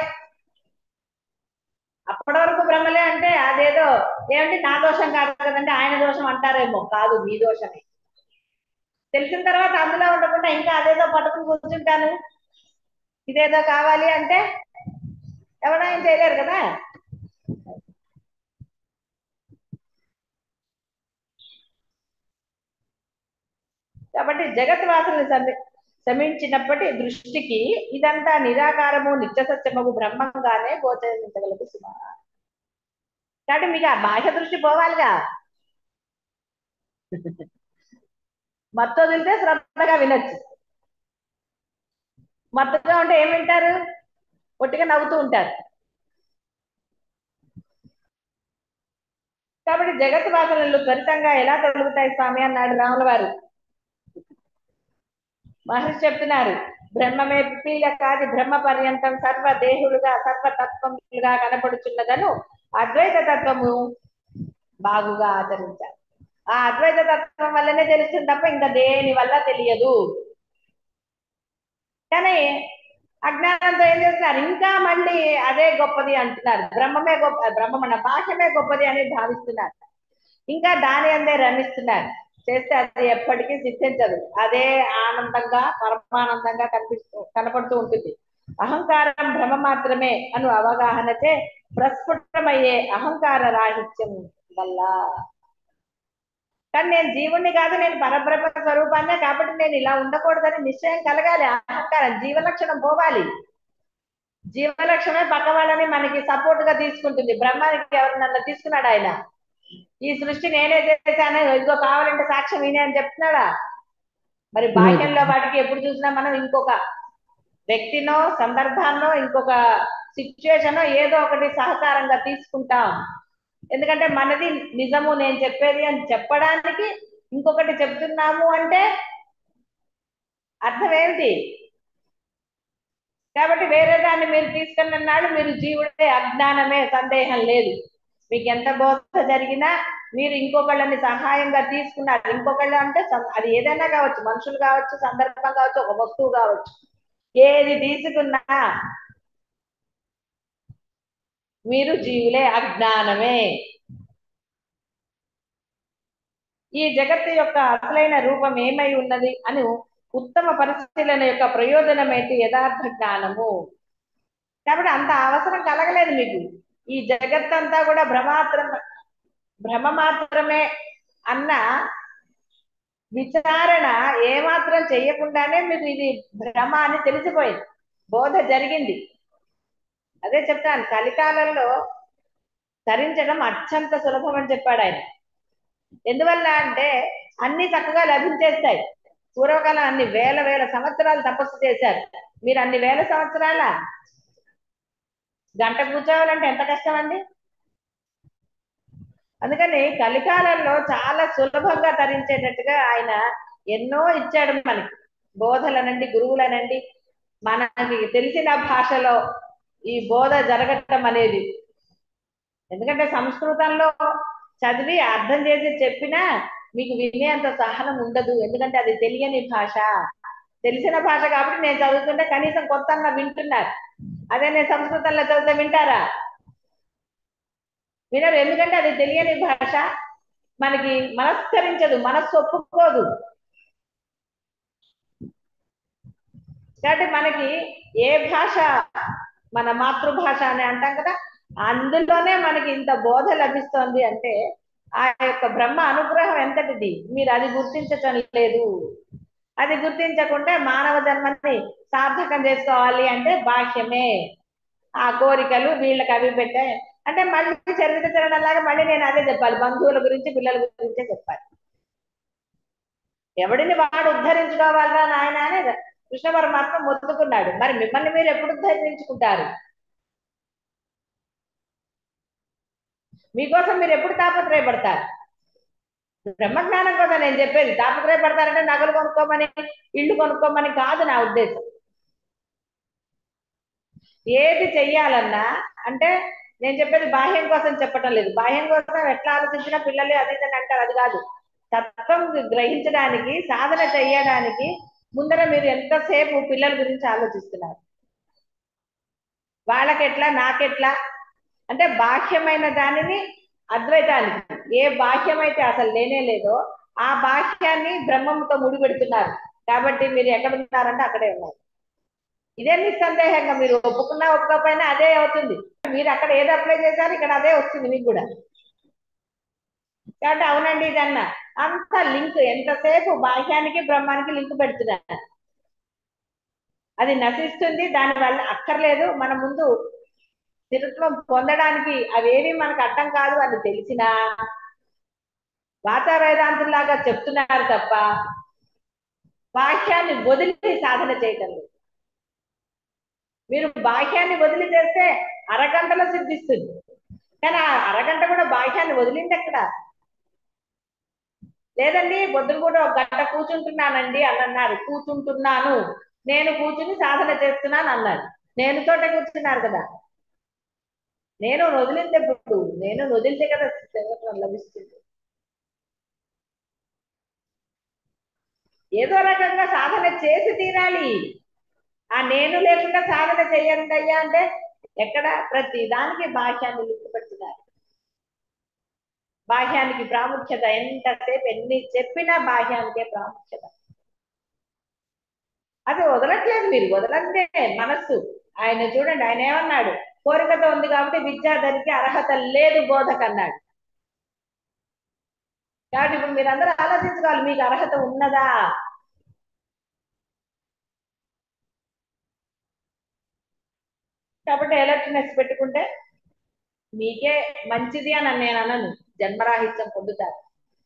అప్పటి వరకు భ్రమలే అంటే అదేదో ఏమంటే నా దోషం కాదు కదండి ఆయన దోషం అంటారేమో, కాదు మీ దోషమే. తెలిసిన తర్వాత అందులో ఉండకుండా ఇంకా అదేదో పట్టుకుని కూర్చుంటాను ఇదేదో కావాలి అంటే ఎవరైనా చేయలేరు కదా. కాబట్టి జగత్ వాసనలు శమించినప్పటి దృష్టికి ఇదంతా నిరాకారము నిత్య సత్యము బ్రహ్మంగానే గోచరించగలదు సుమా. కాబట్టి మీకు ఆ బాహ్య దృష్టి పోవాలిగా. మత్తు వదిలితే శ్రద్ధగా వినొచ్చు. మత్తుగా ఉంటే ఏం వింటారు, ఒట్టిగా నవ్వుతూ ఉంటారు. కాబట్టి జగత్ వాసనలు త్వరితంగా ఎలా తొలుగుతాయి స్వామి అన్నాడు రాముల వారు. మహర్షి చెప్తున్నారు, బ్రహ్మమే పిపీలకాది బ్రహ్మ పర్యంతం సర్వ దేహులుగా సర్వతత్వములుగా కనపడుచున్నదను అద్వైత తత్వము బాగుగా ఆచరించారు. ఆ అద్వైత తత్వం వల్లనే తెలుస్తుంది తప్ప ఇంకా దేని వల్ల తెలియదు. కానీ అజ్ఞానంతో ఏం చేస్తున్నారు, ఇంకా మళ్ళీ అదే గొప్పది అంటున్నారు. బ్రహ్మమే గొప్ప, బ్రహ్మమన్న బాహ్యమే గొప్పది అని భావిస్తున్నారు. ఇంకా దాని అందే రమిస్తున్నారు. చేస్తే అది ఎప్పటికీ సిద్ధించదు. అదే ఆనందంగా పరమానందంగా కనపడుతూ ఉంటుంది. అహంకారం భ్రమ మాత్రమే అను అవగాహనచే ప్రస్ఫుటమయ్యే అహంకార రాహిత్యం వల్ల. కానీ నేను జీవుణ్ణి కాదు, నేను పరబ్రహ్మ స్వరూపాన్నే, కాబట్టి నేను ఇలా ఉండకూడదని నిశ్చయం కలగాలి. అహంకారం జీవలక్షణం పోవాలి. జీవలక్షణమే పక్క వాళ్ళని మనకి సపోర్ట్ గా తీసుకుంటుంది. బ్రహ్మానికి ఎవరినన్నా తీసుకున్నాడు ఆయన, ఈ సృష్టి నేనే చేశాను ఇదిగో కావాలంటే సాక్ష్యం ఈయనే అని చెప్తున్నాడా. మరి బాహ్యంలో వాటికి ఎప్పుడు చూసినా మనం ఇంకొక వ్యక్తినో సందర్భాన్నో ఇంకొక సిచ్యుయేషనో ఏదో ఒకటి సహకారంగా తీసుకుంటాం. ఎందుకంటే మనది నిజము నేను చెప్పేది అని చెప్పడానికి ఇంకొకటి చెప్తున్నాము అంటే అర్థం ఏమిటి. కాబట్టి వేరే దాన్ని మీరు తీసుకున్నాడు, మీరు జీవుడే, అజ్ఞానమే, సందేహం లేదు. మీకు ఎంత బోధ జరిగినా మీరు ఇంకొకళ్ళని సహాయంగా తీసుకున్నారు. ఇంకొకళ్ళు అంటే అది ఏదైనా కావచ్చు, మనుషులు కావచ్చు, సందర్భం కావచ్చు, ఒక వస్తువు కావచ్చు, ఏది తీసుకున్నా మీరు జీవులే, అజ్ఞానమే. ఈ జగత్తు యొక్క అసలైన రూపం ఏమై ఉన్నది అని ఉత్తమ పరిశీలన యొక్క ప్రయోజనం ఏంటి, యథార్థ జ్ఞానము. కాబట్టి అంత అవసరం కలగలేదు మీకు. ఈ జగత్తంతా కూడా భ్రమ మాత్రమే అన్న విచారణ ఏమాత్రం చెయ్యకుండానే మీకు ఇది భ్రమ అని తెలిసిపోయింది, బోధ జరిగింది. అదే చెప్తాను, కలికాలంలో ధరించడం అత్యంత సులభం అని చెప్పాడు ఆయన. ఎందువల్ల అంటే అన్ని చక్కగా లభించేస్తాయి. పూర్వకాలం అన్ని వేల వేల సంవత్సరాలు తపస్సు చేశారు. మీరు అన్ని వేల సంవత్సరాల గంట కూర్చోవాలంటే ఎంత కష్టం అండి. అందుకని కలికాలంలో చాలా సులభంగా తరించేటట్టుగా ఆయన ఎన్నో ఇచ్చాడు మనకి, బోధలనండి, గురువులనండి. మనకి తెలిసిన భాషలో ఈ బోధ జరగటం అనేది. ఎందుకంటే సంస్కృతంలో చదివి అర్థం చేసి చెప్పినా మీకు వినేంత సహనం ఉండదు. ఎందుకంటే అది తెలియని భాష. తెలిసిన భాష కాబట్టి నేను చదువుతుంటే కనీసం కొత్త వింటున్నారు. అదే నేను సంస్కృతంలో చదివితే వింటారా? వినరు. ఎందుకంటే అది తెలియని భాష, మనకి మనస్కరించదు, మనస్సు ఒప్పుకోదు. కాబట్టి మనకి ఏ భాష మన మాతృభాష అని అంటాం కదా, అందులోనే మనకి ఇంత బోధ లభిస్తోంది అంటే ఆ యొక్క బ్రహ్మ అనుగ్రహం ఎంతటిది మీరు అది గుర్తించటం లేదు. అది గుర్తించకుండా మానవ జన్మని సార్థకం చేసుకోవాలి అంటే బాహ్యమే. ఆ కోరికలు వీళ్ళకి అవి పెట్టాయి అంటే మళ్ళీ చరిత్ర తిరగడం లాగా మళ్ళీ నేను అదే చెప్పాలి, బంధువుల గురించి పిల్లల గురించే చెప్పాలి. ఎవడిని వాడు ఉద్ధరించుకోవాలా నాయన అని కృష్ణ పరమాత్మ మొత్తుకున్నాడు. మరి మిమ్మల్ని మీరు ఎప్పుడు ఉద్ధరించుకుంటారు? మీకోసం మీరు ఎప్పుడు తాపత్రయపడతారు? బ్రహ్మజ్ఞానం కదా నేను చెప్పేది. తాపత్రయపడతారంటే నగలు కొనుక్కోమని, ఇల్లు కొనుక్కోమని కాదు నా ఉద్దేశం. ఏది చెయ్యాలన్నా అంటే నేను చెప్పేది బాహ్యం కోసం చెప్పటం లేదు. బాహ్యం కోసం ఎట్లా ఆలోచించినా పిల్లలు అది ఇది అని అంటారు, అది కాదు. తత్వం గ్రహించడానికి, సాధన చెయ్యడానికి ముందర మీరు ఎంతసేపు పిల్లల గురించి ఆలోచిస్తున్నారు. వాళ్ళకెట్లా, నాకెట్లా అంటే బాహ్యమైన దానిని అద్వైతానికి, ఏ బాహ్యమైతే అసలు లేనే లేదో ఆ బాహ్యాన్ని బ్రహ్మంతో ముడిపెడుతున్నారు. కాబట్టి మీరు ఎక్కడ ఉన్నారంటే అక్కడే ఉన్నారు. ఇదే నిస్సందేహంగా మీరు ఒప్పుకున్నా ఒప్పుకోకపోయినా అదే అవుతుంది. మీరు అక్కడ ఏది అప్లై చేశారు ఇక్కడ అదే వస్తుంది మీకు కూడా. కాబట్టి అవునండి ఇదన్నా అంత లింక్, ఎంతసేపు బాహ్యానికి బ్రహ్మానికి లింక్ పెడుతున్నారు. అది నశిస్తుంది, దానివల్ల అక్కర్లేదు. మన ముందు స్థిరత్వం పొందడానికి అవేవి మనకు అర్థం కాదు అని తెలిసినా వాచా వేదాంతుల్లాగా చెప్తున్నారు తప్ప బాహ్యాన్ని వదిలి సాధన చేయటం లేదు. మీరు బాహ్యాన్ని వదిలి చేస్తే అరగంటలో సిద్ధిస్తుంది. కానీ ఆ అరగంట కూడా బాహ్యాన్ని వదిలింది ఎక్కడ? లేదండి పొద్దున కూడా ఒక గంట కూర్చుంటున్నానండి అని అన్నారు. కూర్చుంటున్నాను, నేను కూర్చుని సాధన చేస్తున్నాను అన్నారు. నేను తోట కూర్చున్నారు కదా. నేను వదిలింది ఎప్పుడు? నేను వదిలితే కదా స్థిరత్వం లభిస్తుంది. ఏదో రకంగా సాధన చేసి తీరాలి. ఆ నేను లేకుండా సాధన చెయ్యండి అయ్యా అంటే ఎక్కడ? ప్రతి దానికి బాహ్యాన్ని లింకుపెడుతున్నారు. బాహ్యానికి ప్రాముఖ్యత ఎంతసేపు ఎన్ని చెప్పినా బాహ్యానికే ప్రాముఖ్యత. అది వదలట్లేదు మీరు. వదలంటే మనస్సు. ఆయన చూడండి, ఆయన ఏమన్నాడు? కోరికతో ఉంది కాబట్టి విద్యాధరికి అర్హత లేదు బోధకు అన్నాడు. కాబట్టి ఇప్పుడు మీరందరూ ఆలోచించుకోవాలి, మీకు అర్హత ఉన్నదా? కాబట్టి ఎలర్ట్నెస్ పెట్టుకుంటే మీకే మంచిది అని నేను అనను. జన్మరాహిత్యం పొందుతారు.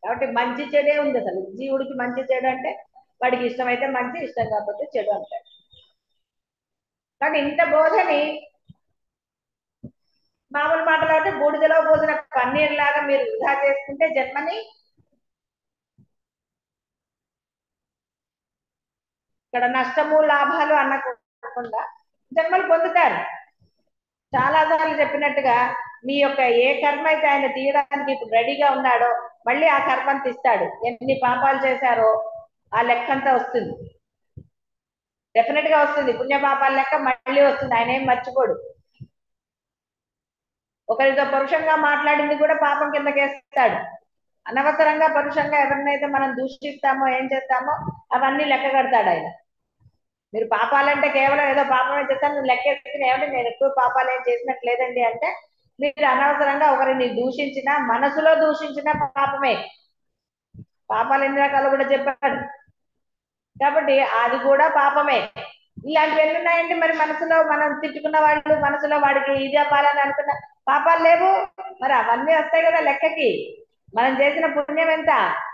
కాబట్టి మంచి చెడే ఉంది. అసలు జీవుడికి మంచి చెడు అంటే వాడికి ఇష్టమైతే మంచి, ఇష్టం కాకపోతే చెడు అంటాడు. కానీ ఇంత బోధని మామూలు మాటలు అంటే బూడిదలో పోసిన పన్నీర్ లాగా మీరు వృధా చేసుకుంటే జన్మని ఇక్కడ నష్టము లాభాలు అన్నకుండా జన్మలు పొందుతారు. చాలా సార్లు చెప్పినట్టుగా మీ యొక్క ఏ కర్మ అయితే ఆయన తీయడానికి ఇప్పుడు రెడీగా ఉన్నాడో మళ్ళీ ఆ కర్మను తీస్తాడు. ఎన్ని పాపాలు చేశారో ఆ లెక్కంతా వస్తుంది. డెఫినెట్ గా వస్తుంది. పుణ్య పాపాల లెక్క మళ్ళీ వస్తుంది. ఆయన ఏం మర్చిపోడు. ఒకరితో పరుషంగా మాట్లాడింది కూడా పాపం కిందకేస్తాడు. అనవసరంగా పరుషంగా ఎవరినైతే మనం దూషిస్తామో ఏం చేస్తామో అవన్నీ లెక్క కడతాడు ఆయన. మీరు పాపాలంటే కేవలం ఏదో పాపమే చేస్తాను నువ్వు లెక్క ఎత్తుకుని ఏమంటే నేను ఎక్కువ పాపాలు ఏం చేసినట్టు లేదండి అంటే మీరు అనవసరంగా ఒకరిని దూషించినా, మనసులో దూషించినా పాపమే. పాపాలు ఎన్ని రకాలు కూడా చెప్పాడు. కాబట్టి అది కూడా పాపమే. ఇలాంటివి ఎన్ని ఉన్నాయండి? మరి మనసులో మనం తిట్టుకున్న వాళ్ళు, మనసులో వాడికి ఇది అవ్వాలని అనుకున్న పాపాలు లేవు. మరి అవన్నీ వస్తాయి కదా లెక్కకి. మనం చేసిన పుణ్యం ఎంత,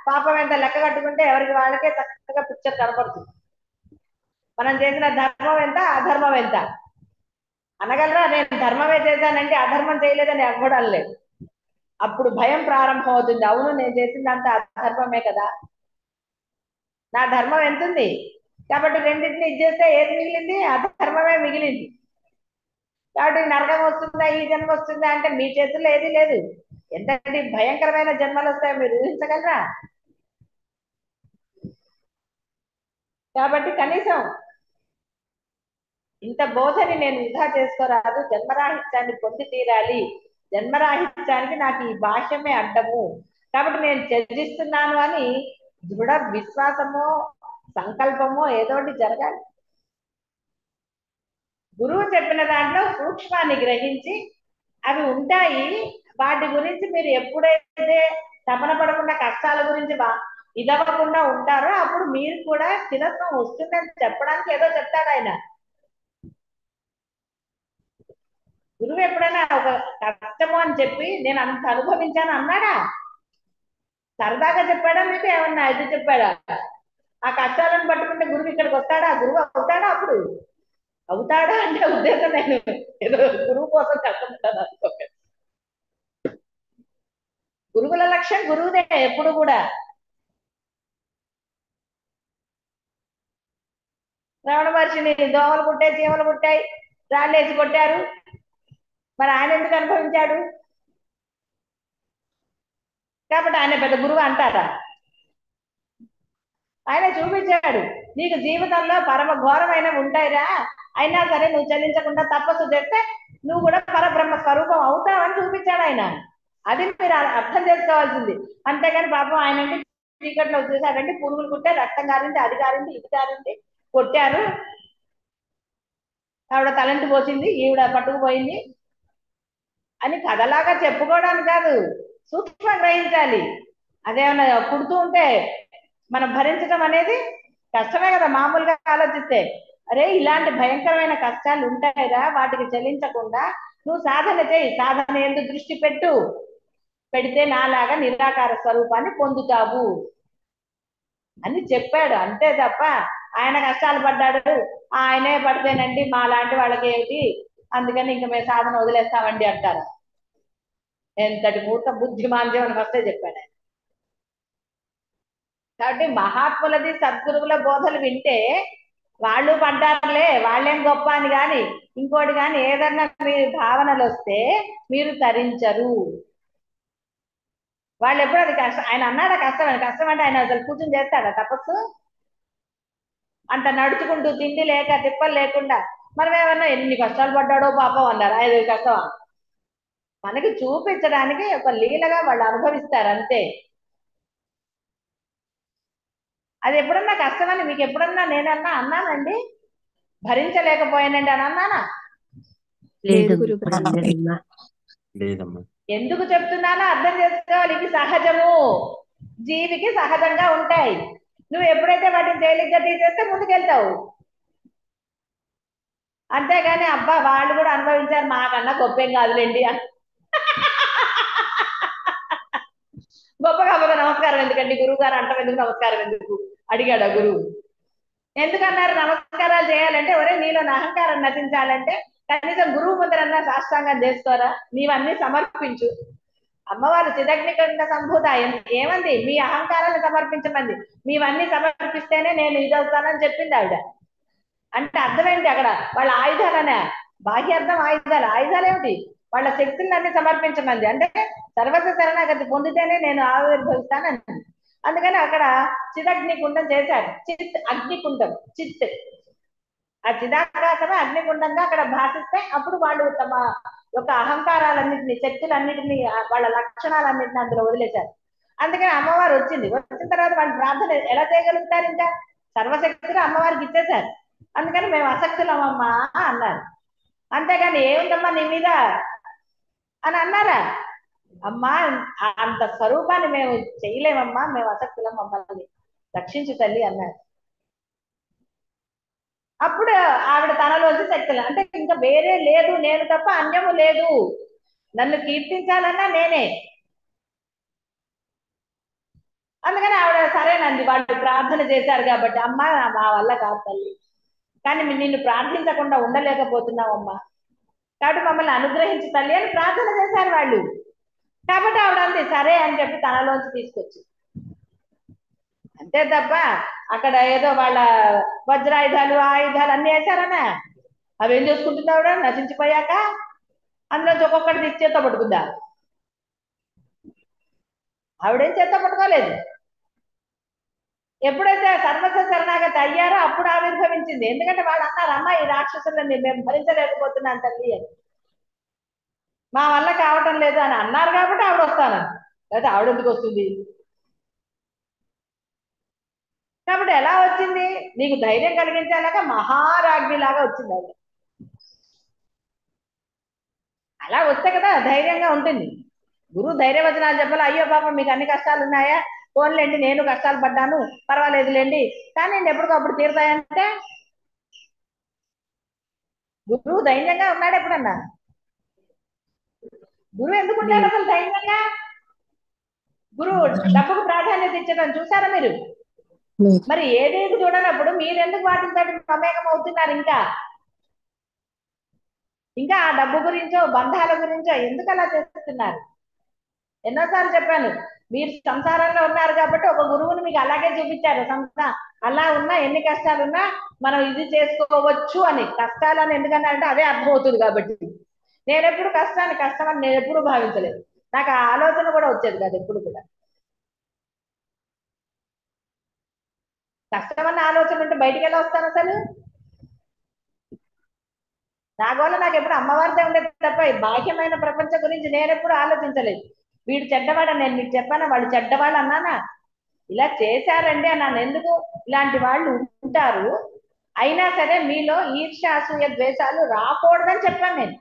పాపం ఎంత లెక్క కట్టుకుంటే ఎవరికి వాళ్ళకే చక్కగా పిక్చర్ కనపడుతుంది. మనం చేసిన ధర్మం ఎంత, అధర్మం ఎంత అనగలరా? నేను ధర్మమే చేశానంటే అధర్మం చేయలేదని అవ్వడం లేదు. అప్పుడు భయం ప్రారంభం అవుతుంది. అవును నేను చేసిందంత అధర్మమే కదా, నా ధర్మం ఎంతుంది? కాబట్టి రెండింటిని ఇచ్చేస్తే ఏది మిగిలింది? అధర్మమే మిగిలింది. కాబట్టి నరకం వస్తుందా, ఈ జన్మ వస్తుందా అంటే మీ చేతుల్లో ఏది లేదు. ఎంతటి భయంకరమైన జన్మలు వస్తాయో మీరు ఊహించగలరా? కాబట్టి కనీసం ఇంత బోధని నేను వృధా చేసుకోరాదు. జన్మరాహిత్యాన్ని పొంది తీరాలి. జన్మరాహిత్యానికి నాకు ఈ భాష్యమే అడ్డము. కాబట్టి నేను త్యజిస్తున్నాను అని దృఢ విశ్వాసమో సంకల్పమో ఏదోటి జరగాలి. గురువు చెప్పిన దాంట్లో సూక్ష్మాన్ని గ్రహించి అవి ఉంటాయి, వాటి గురించి మీరు ఎప్పుడైతే తపన పడకుండా కష్టాల గురించి ఇదవ్వకుండా ఉంటారో అప్పుడు మీరు కూడా స్థిరత్వం వస్తుందని చెప్పడానికి ఏదో చెప్తాడు ఆయన. గురువు ఎప్పుడైనా ఒక కష్టము అని చెప్పి నేను అంత అనుభవించాను అన్నాడా? సరదాగా చెప్పాడా? మీకు ఏమన్నా ఇది చెప్పాడా? ఆ కష్టాలను పట్టుకుంటే గురువు ఇక్కడికి వస్తాడా? గురువు అవుతాడా? అప్పుడు అవుతాడా అంటే ఉద్దేశం నేను ఏదో గురువు కోసం కష్టపడ్డాను అనుకోలేదు. గురువుల లక్ష్యం గురువుదే ఎప్పుడు కూడా. రమణ మహర్షిని దోమలు కుట్టాయి, చీమలు కుట్టాయి, రాళ్ళేసి కొట్టారు, మరి ఆయన ఎందుకు అనుభవించాడు? కాబట్టి ఆయన పెద్ద గురువు అంటారా? ఆయన చూపించాడు, నీకు జీవితంలో పరమ ఘోరమైన ఉంటాయిరా, అయినా సరే నువ్వు చెల్లించకుండా తపస్సు చేస్తే నువ్వు కూడా పరబ్రహ్మ స్వరూపం అవుతావని చూపించాడు ఆయన. అది మీరు అర్థం చేసుకోవాల్సింది. అంతేగాని పాపం ఆయన చీకట్లో చూసాడంటే పురుగులు కుట్టే, రక్తం కారింది, అది కారింది, ఇది కారింది, కొట్టారు, ఆవిడ తలంటి పోసింది, ఈవిడ పట్టుకుపోయింది అని కథలాగా చెప్పుకోవడానికి కాదు, సూక్ష్మ గ్రహించాలి. అదేమన్నా కుడుతూ ఉంటే మనం భరించడం అనేది కష్టమే కదా మామూలుగా ఆలోచిస్తే. అరే ఇలాంటి భయంకరమైన కష్టాలు ఉంటాయిరా, వాటికి చెల్లించకుండా నువ్వు సాధన చేయి, సాధన ఎందు దృష్టి పెట్టు, పెడితే నాలాగా నిరాకార స్వరూపాన్ని పొందుతావు అని చెప్పాడు. అంతే తప్ప ఆయన కష్టాలు పడ్డాడు, ఆయనే పడితేనండి మా లాంటి వాళ్ళకి ఏమిటి, అందుకని ఇంకా మేము సాధన వదిలేస్తామండి అంటారు. ఎంతటి మూర్ఖ బుద్ధిమాంద్యం అని ఫస్టే చెప్పాడు. కాబట్టి మహాత్ములది సద్గురువుల బోధలు వింటే వాళ్ళు పడ్డారులే, వాళ్ళేం గొప్ప అని కానీ ఇంకోటి కానీ ఏదన్నా మీ భావనలు వస్తే మీరు తరించరు. వాళ్ళు ఎప్పుడు అది కష్టం, ఆయన అన్నాడా కష్టం అని, కష్టం అంటే ఆయన అసలు కూర్చొని చేస్తాడా తపస్సు? అంత నడుచుకుంటూ తిండి లేక తిప్పలు లేకుండా మనం ఏమన్నా ఎన్ని కష్టాలు పడ్డాడో పాపం అన్నారు. అది కష్టమా? మనకి చూపించడానికి ఒక లీలగా వాళ్ళు అనుభవిస్తారు అంతే. అది ఎప్పుడన్నా కష్టమని మీకు ఎప్పుడన్నా నేనన్నా అన్నానండి? భరించలేకపోయానండి అని అన్నానా? లేదు గురుగారు. లేదమ్మా. ఎందుకు చెప్తున్నానో అర్థం చేసుకోవాలి. ఇది సహజము, జీవికి సహజంగా ఉంటాయి. నువ్వు ఎప్పుడైతే వాటిని తేలిగ్గా తీసేస్తే ముందుకెళ్తావు. అంతేగాని అబ్బా వాళ్ళు కూడా అనుభవించారు మాకన్నా గొప్పేం కాదులేండి గొప్ప కాకపోతే నమస్కారం ఎందుకండి గురువు గారు అంటాం ఎందుకు, నమస్కారం ఎందుకు అడిగాడు ఆ గురువు. ఎందుకన్నారు నమస్కారాలు చేయాలంటే? ఒరే నీలో అహంకారం నశించాలంటే కనీసం గురువు ముందరన్నా సాష్టాంగం చేసుకోరా, నీవన్నీ సమర్పించు. అమ్మవారు చిదగ్నికండ సంభూత ఏమంది? మీ అహంకారాన్ని సమర్పించమంది, మీవన్నీ సమర్పిస్తేనే నేను ఇదవుతానని చెప్పింది ఆవిడ. అంటే అర్థం ఏంటి అక్కడ? వాళ్ళ ఆయుధాలనే, బాహ్యార్థం ఆయుధాలు. ఆయుధాలు ఏమిటి? వాళ్ళ శక్తులన్నీ సమర్పించమంది. అంటే సర్వస్వ శరణాగతి పొందితేనే నేను ఆవిర్భవిస్తానని. అందుకని అక్కడ చిదగ్నికుండం చేశారు. చిత్ అగ్నికుండం, చిత్ ఆ చిదాకాశమే అగ్నికుండంగా అక్కడ భాషిస్తే అప్పుడు వాళ్ళు తమ యొక్క అహంకారాలన్నింటినీ, శక్తులన్నింటినీ, వాళ్ళ లక్షణాలన్నింటినీ అందులో వదిలేశారు. అందుకని అమ్మవారు వచ్చింది. వచ్చిన తర్వాత వాళ్ళు ప్రార్థన ఎలా చేయగలుగుతారు? ఇంకా సర్వశక్తులు అమ్మవారికి ఇచ్చేశారు. అందుకని మేము అసక్తులమమ్మా అన్నారు. అంతేగాని ఏముందమ్మా నీ మీద అని అన్నారా? అమ్మా అంత స్వరూపాన్ని మేము చేయలేమమ్మా, మేము అసక్తులం, మమ్మల్ని రక్షించు తల్లి అన్నారు. అప్పుడు ఆవిడ తనలోంచి శక్తులు అంటే ఇంకా వేరే లేదు, నేను తప్ప అన్యము లేదు, నన్ను కీర్తించాలన్నా నేనే. అందుకని ఆవిడ సరేనండి, వాళ్ళు ప్రార్థన చేశారు కాబట్టి అమ్మ మా వల్ల కాదు తల్లి, కానీ నిన్ను ప్రార్థించకుండా ఉండలేకపోతున్నావమ్మా, కాబట్టి మమ్మల్ని అనుగ్రహించు తల్లి అని ప్రార్థన చేశారు వాళ్ళు. కాబట్టి ఆవిడ అంది సరే అని చెప్పి తనలోంచి తీసుకొచ్చి. అంతే తప్ప అక్కడ ఏదో వాళ్ళ వజ్రాయుధాలు ఆయుధాలు అన్ని వేశారన్నా అవి ఏం చేసుకుంటుంది ఆవిడ నశించిపోయాక? అందులోంచి ఒక్కొక్కటి తీసి చేత్తో పట్టుకుందా? ఆవిడేం చేత్తో పట్టుకోలేదు. ఎప్పుడైతే సర్వస్వ శరణాగతి అయ్యారో అప్పుడు ఆవిర్భవించింది. ఎందుకంటే వాళ్ళు అన్నారు అమ్మ ఈ రాక్షసులని మేము భరించలేకపోతున్నాం తల్లి అని, మా వల్ల కావటం లేదు అని అన్నారు కాబట్టి ఆవిడ వస్తాను, లేదా ఆవిడ ఎందుకు వస్తుంది? కాబట్టి ఎలా వచ్చింది? నీకు ధైర్యం కలిగించేలాగా మహారాజ్ఞిలాగా వచ్చింది ఆవిడ. అలా వస్తే కదా ధైర్యంగా ఉంటుంది. గురువు ధైర్యవచనాలు చెప్పాలి. అయ్యో పాపం మీకు అన్ని కష్టాలు ఉన్నాయా, పోన్లేండి నేను కష్టాలు పడ్డాను, పర్వాలేదులేండి కానీ ఎప్పటికప్పుడు తీరుతాయంటే గురువు ధైర్యంగా ఉన్నాడు ఎప్పుడన్నా? గురువు ఎందుకు ఉంటాడు అసలు ధైర్యంగా? గురువు డబ్బుకు ప్రాధాన్యత ఇచ్చడం చూసారా మీరు? మరి ఏదేది చూడనప్పుడు మీరెందుకు వాటితో మమేకం అవుతున్నారు? ఇంకా ఆ డబ్బు గురించో బంధాల గురించో ఎందుకు అలా చేస్తున్నారు? ఎన్నోసార్లు చెప్పాను, మీరు సంసారంలో ఉన్నారు కాబట్టి ఒక గురువుని మీకు అలాగే చూపించారు. అలా ఉన్నా ఎన్ని కష్టాలున్నా మనం ఇది చేసుకోవచ్చు అని. కష్టాలని ఎందుకన్నారంటే అదే అర్థమవుతుంది కాబట్టి. నేను ఎప్పుడు కష్టాన్ని కష్టం అని నేను ఎప్పుడు భావించలేదు. నాకు ఆ ఆలోచన కూడా వచ్చేది కాదు ఎప్పుడు కూడా. కష్టమన్న ఆలోచన ఉంటే బయటికి ఎలా వస్తాను అసలు? నా వల్ల నాకు ఎప్పుడు అమ్మవారిదే ఉండేది తప్ప ఈ బాహ్యమైన ప్రపంచం గురించి నేను ఎప్పుడు ఆలోచించలేదు. వీడు చెడ్డవాడని నేను మీకు చెప్పానా? వాళ్ళు చెడ్డవాళ్ళు అన్నానా? ఇలా చేశారండి అన్నాను. ఎందుకు? ఇలాంటి వాళ్ళు ఉంటారు, అయినా సరే మీలో ఈర్ష్య అసూయ ద్వేషాలు రాకూడదని చెప్పాను నేను.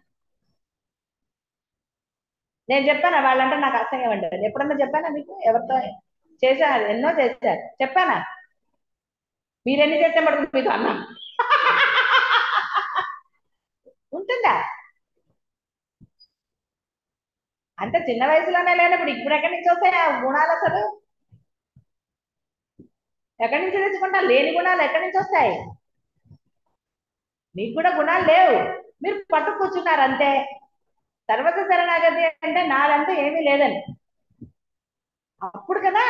నేను చెప్పానా వాళ్ళంటే నాకు అసహ్యం అంటారు? ఎప్పుడన్నా చెప్పానా మీకు? ఎవరితో చేశారు? ఎన్నో చేశారు, చెప్పానా? మీరెన్ని చేస్తే మటుకు మీతో అన్నా ఉంటుందా? అంత చిన్న వయసులోనే లేనప్పుడు ఇప్పుడు ఎక్కడి నుంచి వస్తాయి ఆ గుణాలు అసలు? ఎక్కడి నుంచి తెచ్చుకుంటా? లేని గుణాలు ఎక్కడి నుంచి వస్తాయి? మీకు కూడా గుణాలు లేవు, మీరు పట్టు కూర్చున్నారు అంతే. సర్వత శరణాగతి అంటే నాదంటూ ఏమీ లేదని. అప్పుడు కదా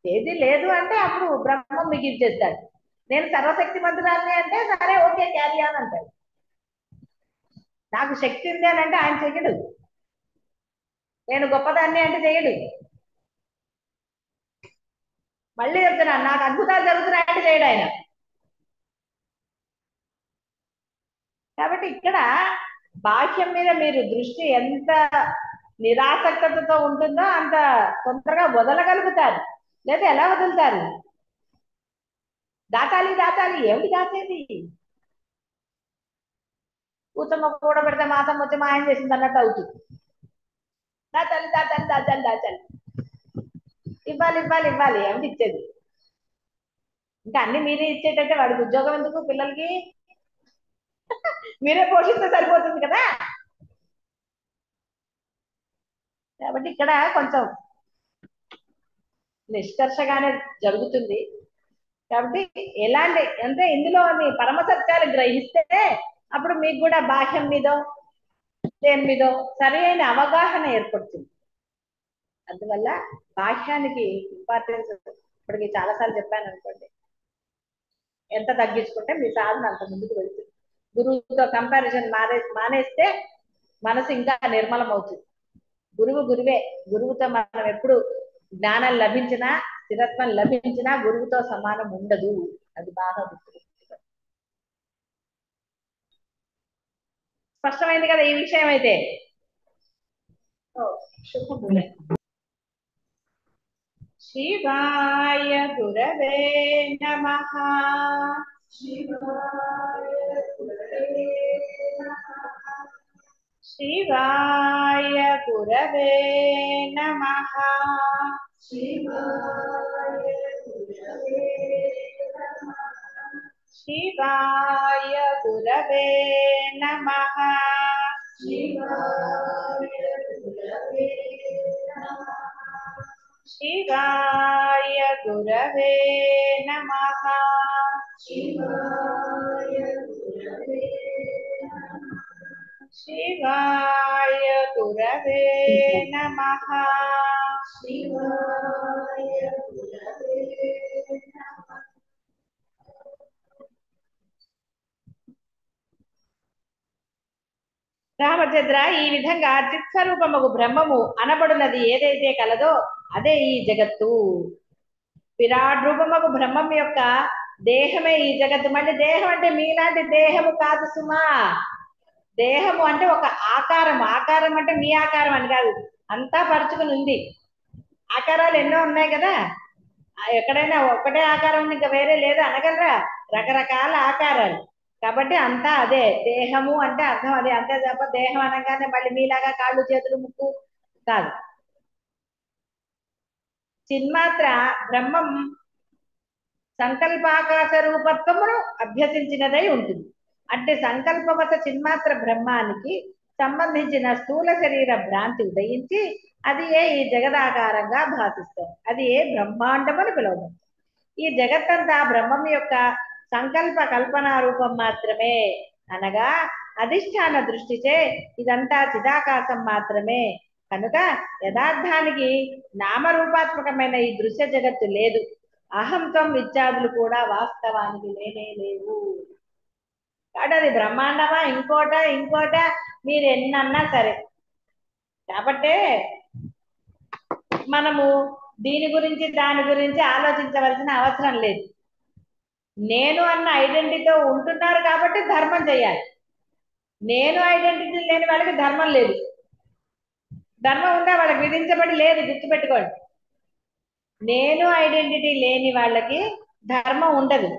ఏది లేదు అంటే అప్పుడు బ్రహ్మం మీకు ఇచ్చేస్తాడు. నేను సర్వశక్తి మంత్రాన్ని అంటే సరే ఓకే క్యారీ ఆన్ అంటాడు. నాకు శక్తి ఉంది అని అంటే ఆయన చెయ్యడు. నేను గొప్పదాన్ని అంటే చెయ్యడు. మళ్ళీ చెప్తున్నాను, నాకు అద్భుతాలు జరుగుతున్నాయంటే చేయడు ఆయన. కాబట్టి ఇక్కడ బాహ్యం మీద మీరు దృష్టి ఎంత నిరాసక్తతతో ఉంటుందో అంత తొందరగా వదలగలుగుతారు. లేదా ఎలా వదులుతారు? దాటాలి దాటాలి, ఏమిటి దాచేది? కూతమ్మ కూడా పెడితే మాతం వచ్చి మాయం చేసింది అన్నట్టు అవుతుంది. దాచాలి దాచాలి దాచాలి దాచాలి, ఇవ్వాలి ఇవ్వాలి ఇవ్వాలి, ఏమిటి ఇచ్చేది? ఇంకా అన్ని మీరే ఇచ్చేటట్టే వాడికి ఉద్యోగం ఎందుకు? పిల్లలకి మీరే పోషిస్తే సరిపోతుంది కదా. కాబట్టి ఇక్కడ కొంచెం నిష్కర్షగానే జరుగుతుంది. కాబట్టి ఎలాంటి అంటే ఇందులో పరమ సత్యాలు గ్రహిస్తే అప్పుడు మీకు కూడా బాహ్యం మీదో దేని మీదో సరి అయిన అవగాహన ఏర్పడుతుంది. అందువల్ల బాహ్యానికి ఇంపార్టెన్స్ ఇప్పటికి చాలాసార్లు చెప్పాను అనుకోండి. ఎంత తగ్గించుకుంటే మీ సాధన అంత ముందుకు వెళ్తుంది. గురువుతో కంపారిజన్ మానేస్తే మనసు ఇంకా నిర్మలం అవుతుంది. గురువు గురువే. గురువుతో మనం ఎప్పుడు జ్ఞానం లభించినా స్థిరత్వం లభించినా గురువుతో సమానం ఉండదు. అది బాగా గుర్తుపెట్టుకోండి. స్పష్టమైంది కదా ఈ విషయం అయితే? శుభములే. శివాయ గురవే నమః. శివాయ గురవే నమః. శివాయ గురవే నమః. శివాయ గురవే నమః. శివాయ గురవే నమః. రామచంద్ర, ఈ విధంగా చిత్స్వరూపముగు బ్రహ్మము అనబడున్నది ఏదైతే కలదో అదే ఈ జగత్తు. విరాట్ రూపముగు బ్రహ్మం యొక్క దేహమే ఈ జగత్తు. మళ్ళీ దేహం అంటే మీలాంటి దేహము కాదు సుమా. దేహము అంటే ఒక ఆకారం. ఆకారం అంటే మీ ఆకారం అని కాదు, అంతా పరుచుకుని ఉంది. ఆకారాలు ఎన్నో ఉన్నాయి కదా. ఎక్కడైనా ఒకటే ఆకారం ఇంకా వేరే లేదు అనగలరా? రకరకాల ఆకారాలు. కాబట్టి అంతా అదే దేహము అంటే అర్థం అదే. అంతే తప్ప దేహం అనగానే మళ్ళీ మీలాగా కాళ్ళు చేతులు ముక్కు కాదు. చిన్మాత్ర బ్రహ్మం సంకల్పాకాశ రూపత్వమును అభ్యసించినదై ఉంటుంది. అంటే సంకల్పవశ చిన్మాత్ర బ్రహ్మానికి సంబంధించిన స్థూల శరీర భ్రాంతి ఉదయించి అది ఏ ఈ జగదాకారంగా భాషిస్తుంది. అది ఏ బ్రహ్మాండం అని పిలువబడుతుంది. ఈ జగత్తంతా బ్రహ్మం యొక్క సంకల్ప కల్పనా రూపం మాత్రమే. అనగా అధిష్టాన దృష్టిచే ఇదంతా చిదాకాశం మాత్రమే. కనుక యథార్థానికి నామరూపాత్మకమైన ఈ దృశ్య జగత్తు లేదు. అహంత్వం ఇత్యాదులు కూడా వాస్తవానికి లేనే లేవు. కాబట్టి అది బ్రహ్మాండమా ఇంకోట మీరు ఎన్నన్నా సరే. కాబట్టే మనము దీని గురించి దాని గురించి ఆలోచించవలసిన అవసరం లేదు. నేను అన్న ఐడెంటిటీతో ఉంటున్నారు కాబట్టి ధర్మం చేయాలి. నేను ఐడెంటిటీ లేని వాళ్ళకి ధర్మం లేదు. ధర్మం ఉందా వాళ్ళకి విధించబడి లేదు, గుర్తుపెట్టుకోండి. నేను ఐడెంటిటీ లేని వాళ్ళకి ధర్మం ఉండదు.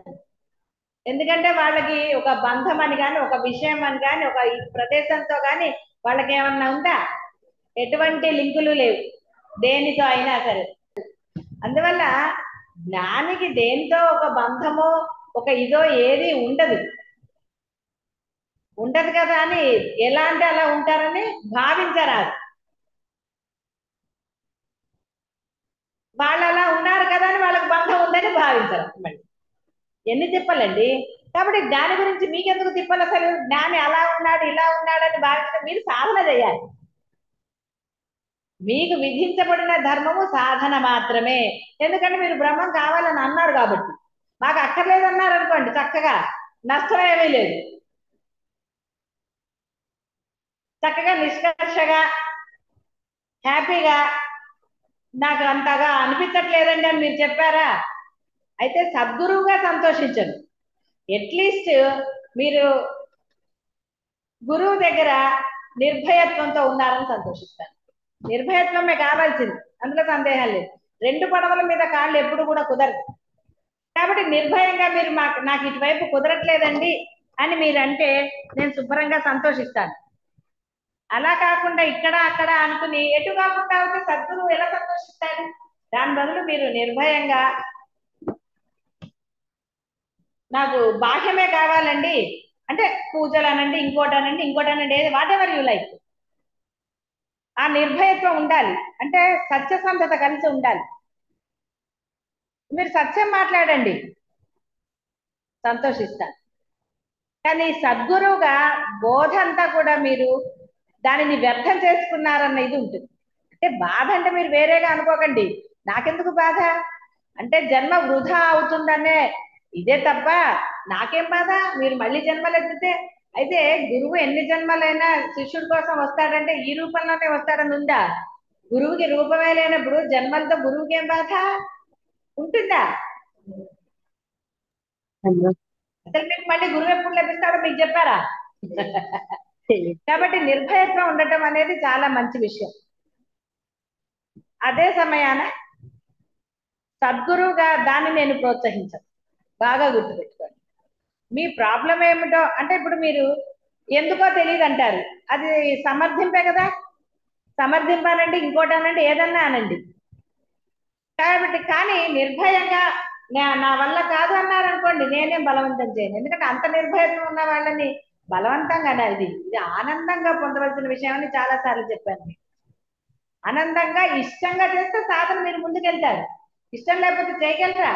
ఎందుకంటే వాళ్ళకి ఒక బంధం అని కానీ, ఒక విషయం అని కానీ, ఒక ప్రదేశంతో కానీ వాళ్ళకి ఏమన్నా ఉందా? ఎటువంటి లింకులు లేవు దేనితో అయినా సరే. అందువల్ల జ్ఞానికి దేనితో ఒక బంధమో ఒక ఇదో ఏది ఉండదు. ఉండదు కదా అని ఎలా అంటే అలా ఉంటారని భావించరాదు. వాళ్ళు అలా ఉన్నారు కదా అని వాళ్ళకి బంధం ఉందని భావించరు. మళ్ళీ ఎన్ని తిప్పలండి. కాబట్టి దాని గురించి మీకెందుకు తిప్పలు? అసలు జ్ఞాని అలా ఉన్నాడు ఇలా ఉన్నాడు అని భావించడం మీరు సాధన చేయాలి. మీకు విధించబడిన ధర్మము సాధన మాత్రమే. ఎందుకంటే మీరు బ్రహ్మం కావాలని అన్నారు కాబట్టి. మాకు అక్కర్లేదు అన్నారు అనుకోండి, చక్కగా నష్టం ఏమీ లేదు. చక్కగా నిష్కర్షగా హ్యాపీగా నాకు అంతగా అనిపించట్లేదండి అని మీరు చెప్పారా, అయితే సద్గురువుగా సంతోషించండి. అట్లీస్ట్ మీరు గురువు దగ్గర నిర్భయత్వంతో ఉన్నారని సంతోషిస్తారు. నిర్భయత్వమే కావాల్సింది, అందులో సందేహం లేదు. రెండు పడవల మీద కాళ్ళు ఎప్పుడు కూడా కుదరదు. కాబట్టి నిర్భయంగా మీరు నాకు ఇటువైపు కుదరట్లేదండి అని మీరంటే నేను శుభ్రంగా సంతోషిస్తాను. అలా కాకుండా ఇక్కడ అక్కడ అనుకుని ఎటు కాకుండా ఉంటే సద్గురువు ఎలా సంతోషిస్తాడు? దాని బదులు మీరు నిర్భయంగా నాకు బాహ్యమే కావాలండి అంటే పూజలు అనండి, ఇంకోటనండి ఏది వాట్ ఎవర్ యూ లైక్. ఆ నిర్భయత్వం ఉండాలి. అంటే సత్యసంధత కలిసి ఉండాలి. మీరు సత్యం మాట్లాడండి, సంతోషిస్తాను. కానీ సద్గురువుగా బోధ అంతా కూడా మీరు దానిని వ్యర్థం చేసుకున్నారన్న ఇది ఉంటుంది. అంటే బాధ అంటే మీరు వేరేగా అనుకోకండి. నాకెందుకు బాధ అంటే జన్మ వృధా అవుతుందనే ఇదే తప్ప నాకేం బాధ. మీరు మళ్ళీ జన్మలు ఎత్తితే అయితే గురువు ఎన్ని జన్మలైనా శిష్యుడి కోసం వస్తాడంటే ఈ రూపంలోనే వస్తాడని ఉందా? గురువుకి రూపమే లేనప్పుడు జన్మలతో గురువుకి ఏం బాధ ఉంటుందా? అసలు మీకు మళ్ళీ గురువు ఎప్పుడు లభిస్తాడో మీకు చెప్పారా? కాబట్టి నిర్భయత్వం ఉండటం అనేది చాలా మంచి విషయం. అదే సమయాన సద్గురువుగా దాన్ని నేను ప్రోత్సహించను. బాగా గుర్తుపెట్టుకోండి. మీ ప్రాబ్లం ఏమిటో అంటే ఇప్పుడు మీరు ఎందుకో తెలియదు అంటారు, అది సమర్థింపే కదా. సమర్థింపానండి, ఇంకోటి అనండి, ఏదన్నా అనండి. కాబట్టి కానీ నిర్భయంగా నా వల్ల కాదు అన్నారనుకోండి, నేనేం బలవంతం చేయను. ఎందుకంటే అంత నిర్భయత్వం ఉన్న వాళ్ళని బలవంతంగా ఇది ఆనందంగా పొందవలసిన విషయం అని చాలా సార్లు చెప్పాను మీకు. ఆనందంగా ఇష్టంగా చేస్తే సాధన మీరు ముందుకెళ్తారు. ఇష్టం లేకపోతే చేయగలరా?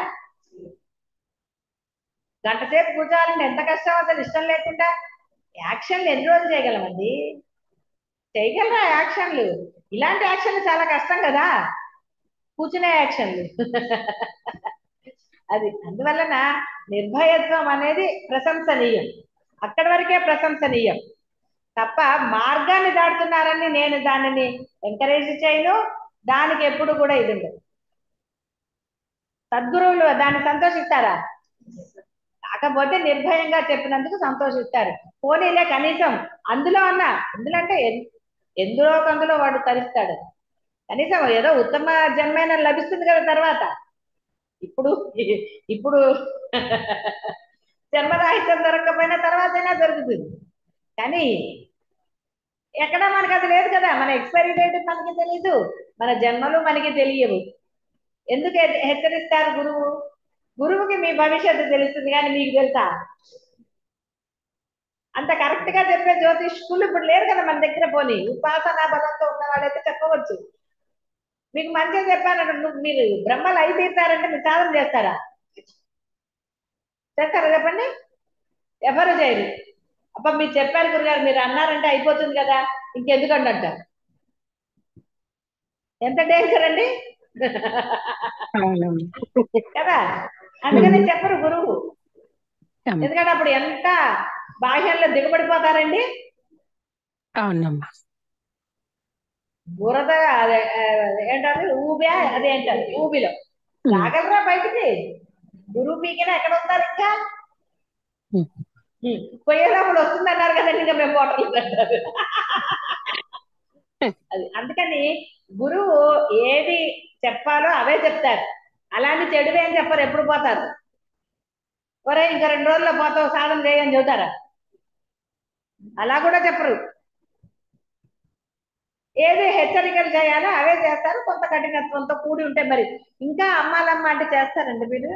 గంట సేపు కూర్చోవాలంటే ఎంత కష్టం అసలు ఇష్టం లేకుండా. యాక్షన్లు ఎన్ని రోజులు చేయగలమండి? చేయగలరా యాక్షన్లు? ఇలాంటి యాక్షన్లు చాలా కష్టం కదా, కూర్చునే యాక్షన్లు. అది అందువలన నిర్భయత్వం అనేది ప్రశంసనీయం, అక్కడి వరకే ప్రశంసనీయం తప్ప మార్గాన్ని దాటుతున్నారని నేను దానిని ఎంకరేజ్ చేయను. దానికి ఎప్పుడు కూడా ఇది ఉండదు. సద్గురువులు దాన్ని సంతోషిస్తారా? కాకపోతే నిర్భయంగా చెప్పినందుకు సంతోషిస్తారు. పోనీలే కనీసం అందులో అంటే ఎందులో కందులో వాడు తరిస్తాడు. కనీసం ఏదో ఉత్తమ జన్మైన లభిస్తుంది కదా తర్వాత. ఇప్పుడు ఇప్పుడు జన్మరాహిత్యం దొరకకపోయినా తర్వాత అయినా దొరుకుతుంది. కానీ ఎక్కడ మనకు అది లేదు కదా. మన ఎక్స్పైరీ డేట్ మనకి తెలియదు, మన జన్మలు మనకి తెలియవు. ఎందుకు హెచ్చరిస్తారు గురువు? గురువుకి మీ భవిష్యత్తు తెలుస్తుంది కానీ మీకు తెలుసా? అంత కరెక్ట్ గా చెప్పే జ్యోతిష్కులు ఇప్పుడు లేరు కదా మన దగ్గర. పోనీ ఉపాసనా బలంతో ఉన్న వాళ్ళైతే చెప్పవచ్చు. మీకు మంచిగా చెప్పానంటే మీరు బ్రహ్మలు అయి తీరుతారంటే మీరు సాధన చేస్తారా? చేస్తారా చెప్పండి? ఎవరు చేయరు. అబ్బా మీరు చెప్పారు గురుగారు, మీరు అన్నారంటే అయిపోతుంది కదా, ఇంకెందుకండి అంటారు. ఎంత డేంజర్ అండి అవునమ్మా. కదా. అందుకనే చెప్పరు గురువు, ఎందుకంటే అప్పుడు ఎంత బాహ్యంలో దిగబడిపోతారండి. అవునమ్మా. బురద అదే ఏంటారు ఊబే, అదేంటారు ఊబిలో రాగలరా బయటికి. గురువు పీకినా ఎక్కడ వస్తారు ఇంకా. పోయేటప్పుడు వస్తుందన్నారు కదండి, ఇంకా మేము పోవట్లేదు అంటారు. అది అందుకని గురువు ఏది చెప్పాలో అవే చెప్తారు, అలాంటి చెడువే అని చెప్పరు. ఎప్పుడు పోతారు, ఒరే ఇంకా 2 రోజుల్లో పోతావు సాధన చేయని చెబుతారా? అలా కూడా చెప్పరు. ఏది హెచ్చరికలు చేయాలో అవే చేస్తారు, కొంత కఠినత్వంతో కూడి ఉంటే. మరి ఇంకా అమ్మాలమ్మ అంటే చేస్తారండి మీరు?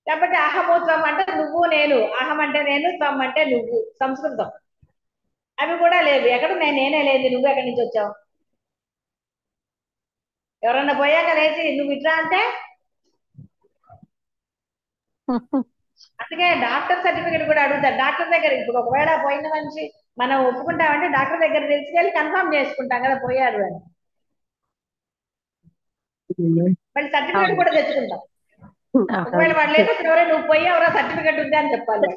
కాబట్టి అహము త్వం అంటే నువ్వు నేను, అహం అంటే నేను, త్వం అంటే నువ్వు, సంస్కృతం. అవి కూడా లేవు. ఎక్కడ నేనే లేదు, నువ్వు ఎక్కడి నుంచి వచ్చావు? ఎవరన్నా పోయాక లేచి నువ్వు ఇట్లా అంటే, అందుకే డాక్టర్ సర్టిఫికేట్ కూడా అడుగుతారు డాక్టర్ దగ్గర. ఇప్పుడు ఒకవేళ పోయిన మనిషి మనం ఒప్పుకుంటామంటే డాక్టర్ దగ్గర తీసుకెళ్ళి కన్ఫర్మ్ చేసుకుంటాం కదా పోయారు అని. మళ్ళీ సర్టిఫికేట్ కూడా తెచ్చుకుంటాం. ఒకవేళ వాడు లేకపోతే ఎవరో నువ్వు పోయావురా సర్టిఫికేట్ ఉంది అని చెప్పాలి.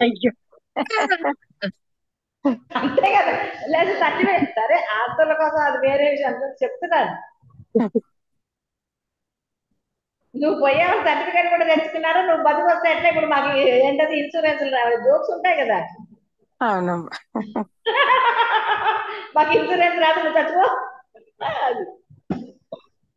అంతే కదా. లేదు సర్టిఫికేట్ సరే ఆస్తుల కోసం అది వేరే విషయం చెప్తున్నాను. నువ్వు పోయావు సర్టిఫికేట్ కూడా తెచ్చుకున్నారు, నువ్వు బతుకు వస్తే ఎట్లా? ఇప్పుడు మాకు ఏంటది ఇన్సూరెన్స్ రావాలి, జోక్స్ ఉంటాయి కదా. అవునమ్మా. మాకు ఇన్సూరెన్స్ రాదు, నువ్వు చచ్చిపో.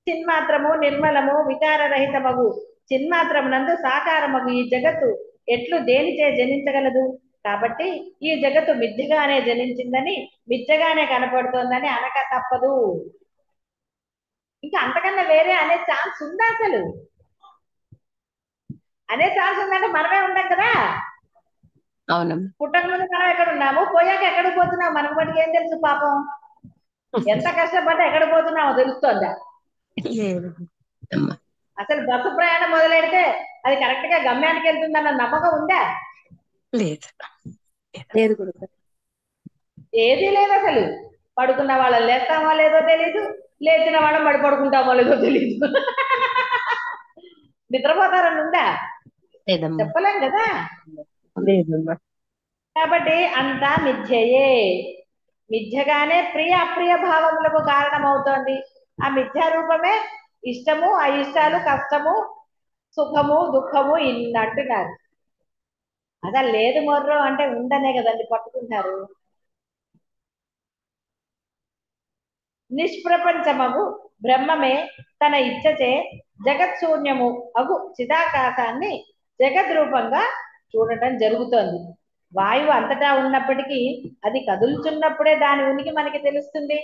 చిన్మాత్రము నిర్మలము వికారరహితమగు చిన్మాత్రమునందు సాకారమగు ఈ జగత్తు ఎట్లు దేనిచే జనించగలదు? కాబట్టి ఈ జగత్తు మిథ్యగానే జనించిందని, మిథ్యగానే కనపడుతోందని అనక తప్పదు. ఇంకా అంతకన్నా వేరే అనే ఛాన్స్ ఉందా అసలు? అనే ఛాన్స్ ఉందంటే మనమే ఉండం కదా. అవునమ్మా. పుట్టక ముందు మనం ఎక్కడ ఉన్నాము, పోయాక ఎక్కడికి పోతున్నాము మనకు మటుకు ఏం తెలుసు పాపం. ఎంత కష్టపడ్డా ఎక్కడ పోతున్నామో తెలుస్తోందా? అసలు బస్సు ప్రయాణం మొదలెడితే అది కరెక్ట్ గా గమ్యానికి వెళ్తుందన్న నమ్మకం ఉందా? లేదు. లేదు గురుగారు. ఏదీ లేదు అసలు. పడుకున్న వాళ్ళని లేస్తామో లేదో తెలీదు, లేచిన వాళ్ళని పడుకుంటామో లేదో తెలీదు. నిద్రపోతారని ఉందా? చెప్పలేం కదా. లేదమ్మా. కాబట్టి అంతా మిథ్యయే. మిథ్యగానే ప్రియ అప్రియ భావములకు కారణమవుతోంది. ఆ మిథ్యా రూపమే ఇష్టము అయిష్టాలు, కష్టము సుఖము దుఃఖము ఇన్ని అంటున్నారు. అసలు లేదు మొర్రో అంటే ఉందనే కదండి పట్టుకుంటారు. నిష్ప్రపంచమగు బ్రహ్మమే తన ఇచ్చచే జగత్శూన్యము అగు చిదాకాశాన్ని జగద్రూపంగా చూడటం జరుగుతోంది. వాయువు అంతటా ఉన్నప్పటికీ అది కదులుతున్నప్పుడే దాని ఉనికి మనకి తెలుస్తుంది.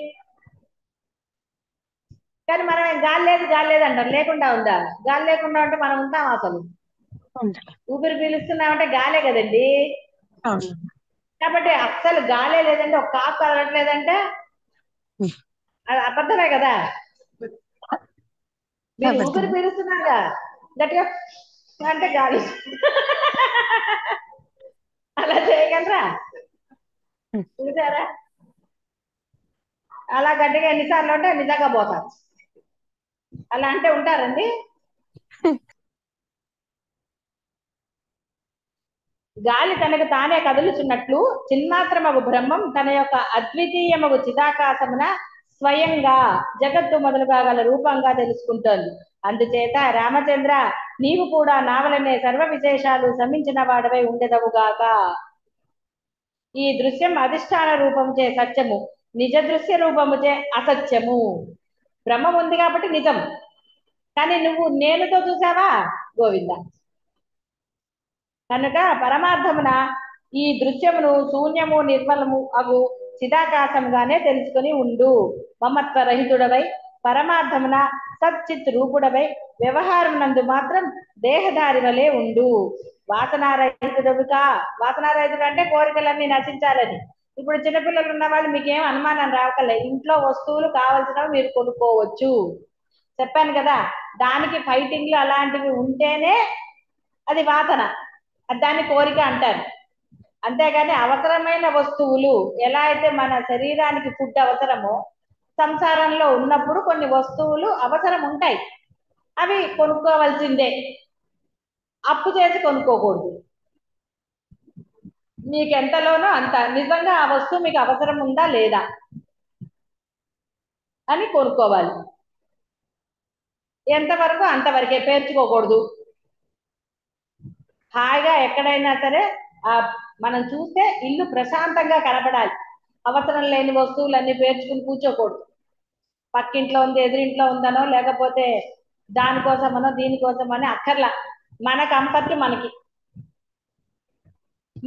కానీ మనం గాలి లేదు గాలి లేదు అంటాం. లేకుండా ఉందా? గాలి లేకుండా ఉంటే మనం ఉంటాం అసలు? ఊపిరి పీలుస్తున్నామంటే గాలే కదండి. కాబట్టి అస్సలు గాలే లేదంటే ఒక కాపు కదలట్లేదంటే అది అబద్ధమే కదా. మీరు ఊపిరి పీలుస్తున్నారా గట్టిగా అంటే గాలి అలా చేయగలరా? చూసారా? అలా గట్టిగా ఎన్నిసార్లు అంటే నిజంగా పోతారు. అలా అంటే ఉంటారండి? గాలి తనకు తానే కదులుచున్నట్లు చిన్మాత్రమగు బ్రహ్మం తన యొక్క అద్వితీయమగు చిదాకాశమున స్వయంగా జగత్తు మొదలుగా గల రూపంగా తెలుసుకుంటోంది. అందుచేత రామచంద్ర నీవు కూడా నావలనే సర్వ విశేషాలు శమించిన వాడవై ఉండెదవుగాక. ఈ దృశ్యం అధిష్టాన రూపముచే సత్యము, నిజ దృశ్య రూపముచే అసత్యము. బ్రహ్మం ఉంది కాబట్టి నిజం, కానీ నువ్వు నేనుతో చూసావా గోవింద. కనుక పరమార్థమున ఈ దృశ్యమును శూన్యము నిర్మలము అగు చిదాకాశముగానే తెలుసుకుని ఉండు. మమత్వ రహితుడవై పరమార్థమున సచ్చిత్ రూపుడవై వ్యవహారం నందు మాత్రం దేహదారి వలె ఉండు. వాసనారహితుడుగా, వాసనారహితుడు అంటే కోరికలన్నీ నశించాలని. ఇప్పుడు చిన్నపిల్లలు ఉన్న వాళ్ళు మీకేం అనుమానం రావకలే, ఇంట్లో వస్తువులు కావలసినవి మీరు కొనుక్కోవచ్చు. చెప్పాను కదా, దానికి ఫైటింగ్లు అలాంటివి ఉంటేనే అది వాసన, దాన్ని కోరిక అంటారు. అంతేగాని అవసరమైన వస్తువులు ఎలా అయితే మన శరీరానికి ఫుడ్ అవసరమో సంసారంలో ఉన్నప్పుడు కొన్ని వస్తువులు అవసరం ఉంటాయి, అవి కొనుక్కోవాల్సిందే. అప్పు చేసి కొనుక్కోకూడదు. మీకు ఎంతలోనో అంత, నిజంగా ఆ వస్తువు మీకు అవసరం ఉందా లేదా అని కొనుక్కోవాలి. ఎంతవరకు అంతవరకే, పేర్చుకోకూడదు. హాయిగా ఎక్కడైనా సరే ఆ మనం చూస్తే ఇల్లు ప్రశాంతంగా కనపడాలి. అవసరం లేని వస్తువులన్నీ పేర్చుకుని కూర్చోకూడదు. పక్కింట్లో ఉంది, ఎదురింట్లో ఉందనో, లేకపోతే దానికోసమనో దీనికోసమని అక్కర్లా. మన కంఫర్ట్ మనకి,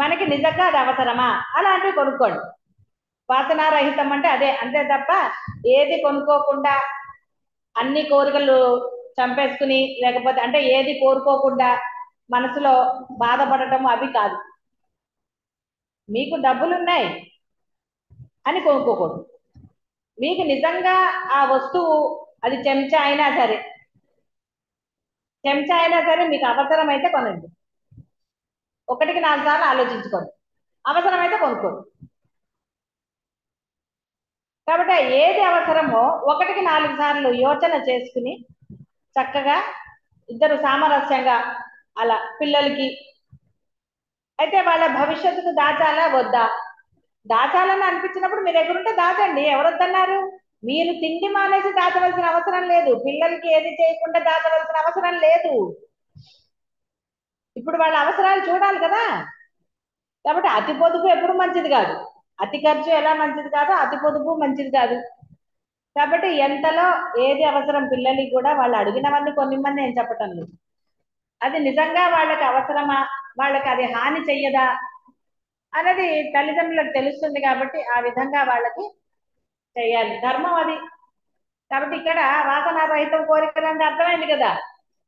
మనకి నిజంగా అది అవసరమా అలాంటివి కొనుక్కోండి. వాసనారహితం అంటే అదే, అంతే తప్ప ఏది కొనుక్కోకుండా అన్ని కోరికలు చంపేసుకుని, లేకపోతే అంటే ఏది కోరుకోకుండా మనసులో బాధపడటం అవి కాదు. మీకు డబ్బులున్నాయి అని కొనుక్కోకూడదు. మీకు నిజంగా ఆ వస్తువు, అది చెంచా అయినా సరే, చెంచా అయినా సరే మీకు అవసరం అయితే కొనండి. ఒకటికి 4 సార్లు ఆలోచించుకోండి, అవసరమైతే కొనుక్కోండి. కాబట్టి ఏది అవసరమో ఒకటికి 4 సార్లు యోచన చేసుకుని చక్కగా ఇద్దరు సామరస్యంగా అలా పిల్లలకి అయితే వాళ్ళ భవిష్యత్తుకు దాచాలా వద్దా, దాచాలని అనిపించినప్పుడు మీ దగ్గర ఉంటే దాచండి, ఎవరొద్దన్నారు. మీరు తిండి మానేసి దాచవలసిన అవసరం లేదు, పిల్లలకి ఏది చేయకుండా దాచవలసిన అవసరం లేదు. ఇప్పుడు వాళ్ళ అవసరాలు చూడాలి కదా. కాబట్టి అతి పొదుపు ఎప్పుడు మంచిది కాదు, అతి ఖర్చు ఎలా మంచిది కాదో అతి పొదుపు మంచిది కాదు. కాబట్టి ఎంతలో ఏది అవసరం పిల్లలకి కూడా వాళ్ళు అడిగినవన్నీ కొన్నిమ్మని నేను చెప్పటం లేదు. అది నిజంగా వాళ్ళకి అవసరమా, వాళ్ళకి అది హాని చెయ్యదా అనేది తల్లిదండ్రులకు తెలుస్తుంది. కాబట్టి ఆ విధంగా వాళ్ళకి చెయ్యాలి, ధర్మం అది. కాబట్టి ఇక్కడ వాసనారహితం కోరికలు అంటే అర్థమైంది కదా.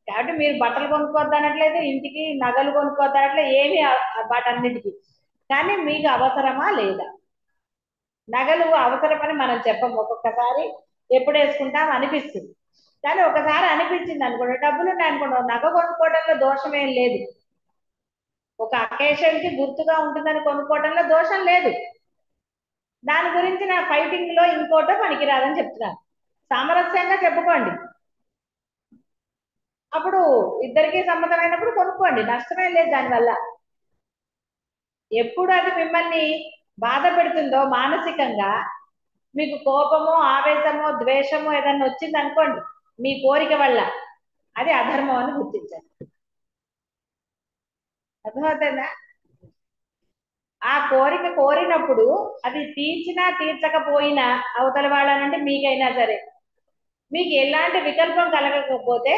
కాబట్టి మీరు బట్టలు కొనుక్కోద్దనట్లేదు, ఇంటికి నగలు కొనుక్కోద్దనట్లేదు, ఏమి వాటన్నిటికీ. కానీ మీకు అవసరమా లేదా, నగలు అవసరమని మనం చెప్పము. ఒక్కొక్కసారి ఎప్పుడు వేసుకుంటాం అనిపిస్తుంది, కానీ ఒకసారి అనిపించింది అనుకోండి, డబ్బులు ఉన్నాయనుకోండి, నగ కొనుక్కోవడంలో దోషమేం లేదు. ఒక అకేషన్ కి గుర్తుగా ఉంటుందని కొనుక్కోవడంలో దోషం లేదు. దాని గురించి నా ఫైటింగ్ లో ఇంకోటో పనికిరాదని చెప్తున్నాను. సామరస్యంగా చెప్పుకోండి, అప్పుడు ఇద్దరికీ సమ్మతమైనప్పుడు కొనుక్కోండి, నష్టమేం లేదు దానివల్ల. ఎప్పుడు అది మిమ్మల్ని బాధ పెడుతుందో మానసికంగా, మీకు కోపమో ఆవేశమో ద్వేషమో ఏదన్నా వచ్చింది అనుకోండి మీ కోరిక వల్ల, అది అధర్మం అని గుర్తించండి. అర్థమవుతుందా. ఆ కోరిక కోరినప్పుడు అది తీర్చినా తీర్చకపోయినా అవతల వాళ్ళనంటే మీకైనా సరే, మీకు ఎలాంటి వికల్పం కలగకపోతే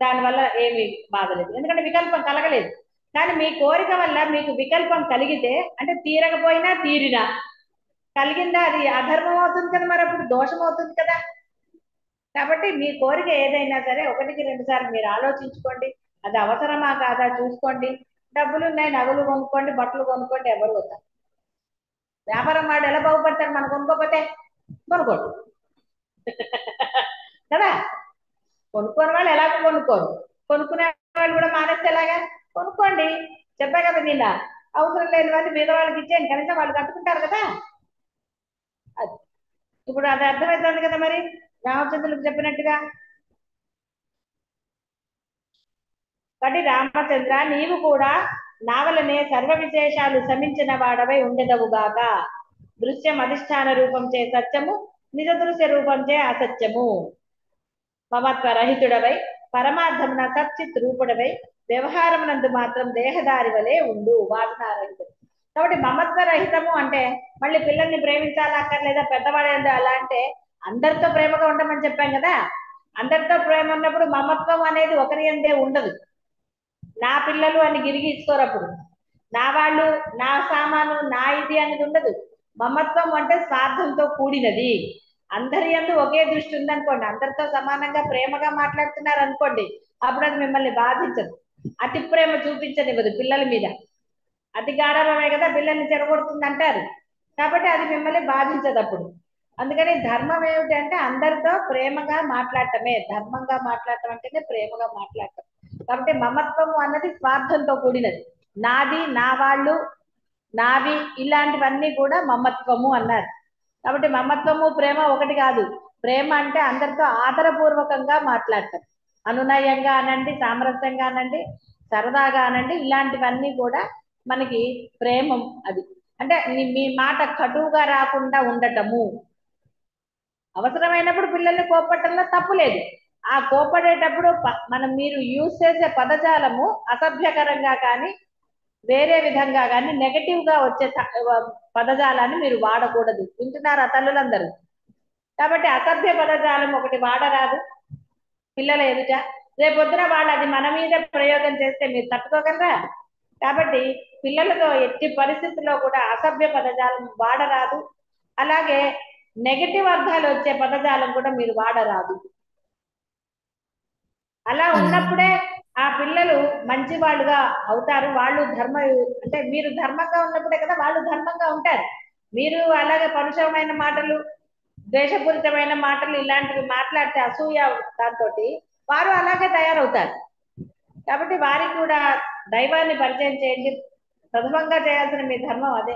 దానివల్ల ఏమి బాధ లేదు, ఎందుకంటే వికల్పం కలగలేదు. కానీ మీ కోరిక వల్ల మీకు వికల్పం కలిగితే, అంటే తీరకపోయినా తీరినా కలిగిందా, అది అధర్మం అవుతుంది కదా, మరి అప్పుడు దోషం అవుతుంది కదా. కాబట్టి మీ కోరిక ఏదైనా సరే 1-2 సార్లు మీరు ఆలోచించుకోండి, అది అవసరమా కాదా చూసుకోండి. డబ్బులు ఉన్నాయి, నగలు కొనుక్కోండి, బట్టలు కొనుక్కోండి, ఎవరు వద్దాం. వ్యాపారం వాడు ఎలా బాగుపడతారు, మనం కొనుక్కోపోతే. కొనుక్కోండి కదా. కొనుక్కోని వాళ్ళు ఎలాగో కొనుక్కోరు, కొనుక్కునే వాళ్ళు కూడా మానేస్తే ఎలాగా. కొనుక్కోండి, చెప్పా కదా నిన్న, అవసరం లేని వాళ్ళు మీద వాళ్ళకి ఇచ్చేయండి, కనీసం వాళ్ళు కట్టుకుంటారు కదా. అది ఇప్పుడు అది అర్థమవుతుంది కదా మరి, రామచంద్రులకు చెప్పినట్టుగా. కాబట్టి రామచంద్ర, నీవు కూడా నావలనే సర్వ విశేషాలు శమించిన వాడవై ఉండెదవుగాక. దృశ్యం అధిష్టాన రూపం చే సత్యము, నిజ దృశ్య రూపం చే అసత్యము. మమత్వ రహితుడవై పరమార్థమున సచ్చిత్ రూపుడవై వ్యవహారమునందు మాత్రం దేహదారి వలె ఉండు, వాసనారహితుడు. కాబట్టి మమత్వ రహితము అంటే మళ్ళీ పిల్లల్ని ప్రేమించాలా అక్కర్లేదా, పెద్దవాళ్ళు అలా అంటే అందరితో ప్రేమగా ఉండమని చెప్పాం కదా. అందరితో ప్రేమ ఉన్నప్పుడు మమత్వం అనేది ఒకరి అందే ఉండదు. నా పిల్లలు అని గిరిగిచ్చుకోరు, అప్పుడు నా వాళ్ళు, నా సామాను, నా ఇది అనేది ఉండదు. మమత్వం అంటే స్వార్థంతో కూడినది. అందరి యందు ఒకే దృష్టి ఉందనుకోండి, అందరితో సమానంగా ప్రేమగా మాట్లాడుతున్నారు అనుకోండి, అప్పుడు అది మిమ్మల్ని బాధించదు. అతి ప్రేమ చూపించనివ్వదు పిల్లల మీద. అతి గాఢమే కదా పిల్లల్ని చెడగొడుతుంది అంటారు. కాబట్టి అది మిమ్మల్ని బాధించదు అప్పుడు. అందుకని ధర్మం ఏమిటి అంటే అందరితో ప్రేమగా మాట్లాడటమే, ధర్మంగా మాట్లాడటం అంటేనే ప్రేమగా మాట్లాడటం. కాబట్టి మమత్వము అన్నది స్వార్థంతో కూడినది. నాది, నా వాళ్ళు, నావి, ఇలాంటివన్నీ కూడా మమత్వము అన్నారు. కాబట్టి మమత్వము ప్రేమ ఒకటి కాదు. ప్రేమ అంటే అందరితో ఆదరపూర్వకంగా మాట్లాడటం, అనునయంగా అనండి, సామరస్యంగా అనండి, సరదాగా అనండి, ఇలాంటివన్నీ కూడా మనకి ప్రేమం. అది అంటే మీ మాట కటువుగా రాకుండా ఉండటము. అవసరమైనప్పుడు పిల్లల్ని కోపట్టడంలో తప్పు లేదు. ఆ కోపడేటప్పుడు మనం మీరు యూజ్ చేసే పదజాలము అసభ్యకరంగా కానీ వేరే విధంగా కానీ నెగటివ్ గా వచ్చే పదజాలాన్ని మీరు వాడకూడదు. వింటున్నారా తల్లులందరూ? కాబట్టి అసభ్య పదజాలం ఒకటి వాడరాదు పిల్లల ఎదుట. రేపొద్దున వాళ్ళు అది మన మీద ప్రయోగం చేస్తే మీరు తట్టుకోగలరా? కాబట్టి పిల్లలతో ఎట్టి పరిస్థితుల్లో కూడా అసభ్య పదజాలం వాడరాదు. అలాగే నెగటివ్ అర్థాలు వచ్చే పదజాలం కూడా మీరు వాడరాదు. అలా ఉన్నప్పుడే ఆ పిల్లలు మంచి వాళ్ళుగా అవుతారు. వాళ్ళు అంటే మీరు ధర్మంగా ఉన్నప్పుడే కదా వాళ్ళు ధర్మంగా ఉంటారు. మీరు అలాగే పరుషమైన మాటలు, ద్వేషపూరితమైన మాటలు ఇలాంటివి మాట్లాడితే అసూయ దాంతో వారు అలాగే తయారవుతారు. కాబట్టి వారికి కూడా దైవాన్ని పరిచయం చేయండి. ప్రథమంగా చేయాల్సిన మీ ధర్మం అదే.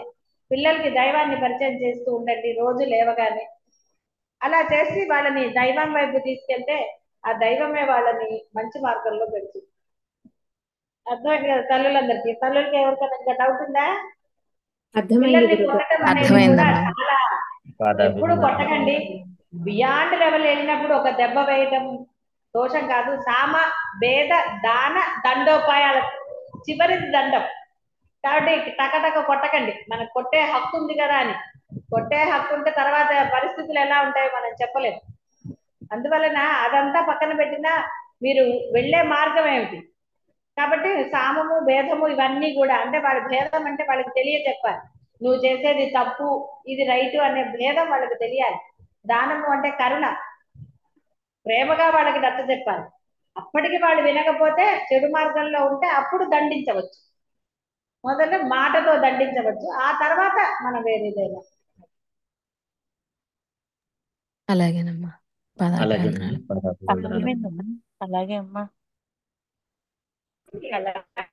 పిల్లలకి దైవాన్ని పరిచయం చేస్తూ ఉండండి రోజు లేవగానే. అలా చేసి వాళ్ళని దైవం వైపు తీసుకెళ్తే ఆ దైవమే వాళ్ళని మంచి మార్గంలో పెడుతుంది. అర్థమైంది కదా తల్లులందరికీ? తల్లులకి ఎవరికైనా ఇంకా డౌట్ ఉందా? పిల్లల్ని కొట్టడం అనేది కూడా చాలా, ఎప్పుడు కొట్టకండి. బియాండ్ లెవెల్ వెళ్ళినప్పుడు ఒక దెబ్బ వేయటం దోషం కాదు. సామ భేద దాన దండోపాయాల చివరిది దండం. కాబట్టి టకటక కొట్టకండి. మనకు కొట్టే హక్కు ఉంది కదా అని. కొట్టే హక్కు ఉంటే తర్వాత పరిస్థితులు ఎలా ఉంటాయో మనం చెప్పలేము. అందువలన అదంతా పక్కన పెట్టినా మీరు వెళ్ళే మార్గం ఏమిటి? కాబట్టి సామము భేదము ఇవన్నీ కూడా అంటే వాళ్ళ భేదం అంటే వాళ్ళకి తెలియజెప్పాలి. నువ్వు చేసేది తప్పు, ఇది రైటు అనే భేదం వాళ్ళకి తెలియాలి. దానము అంటే కరుణ, ప్రేమగా వాళ్ళకి నచ్చజెప్పాలి. అప్పటికి వాళ్ళు వినకపోతే చెడు మార్గంలో ఉంటే అప్పుడు దండించవచ్చు. మొదలు మాటతో దండించవచ్చు, ఆ తర్వాత మనం వేరేదైనా. అలాగేనమ్మా. అలాగే అమ్మా.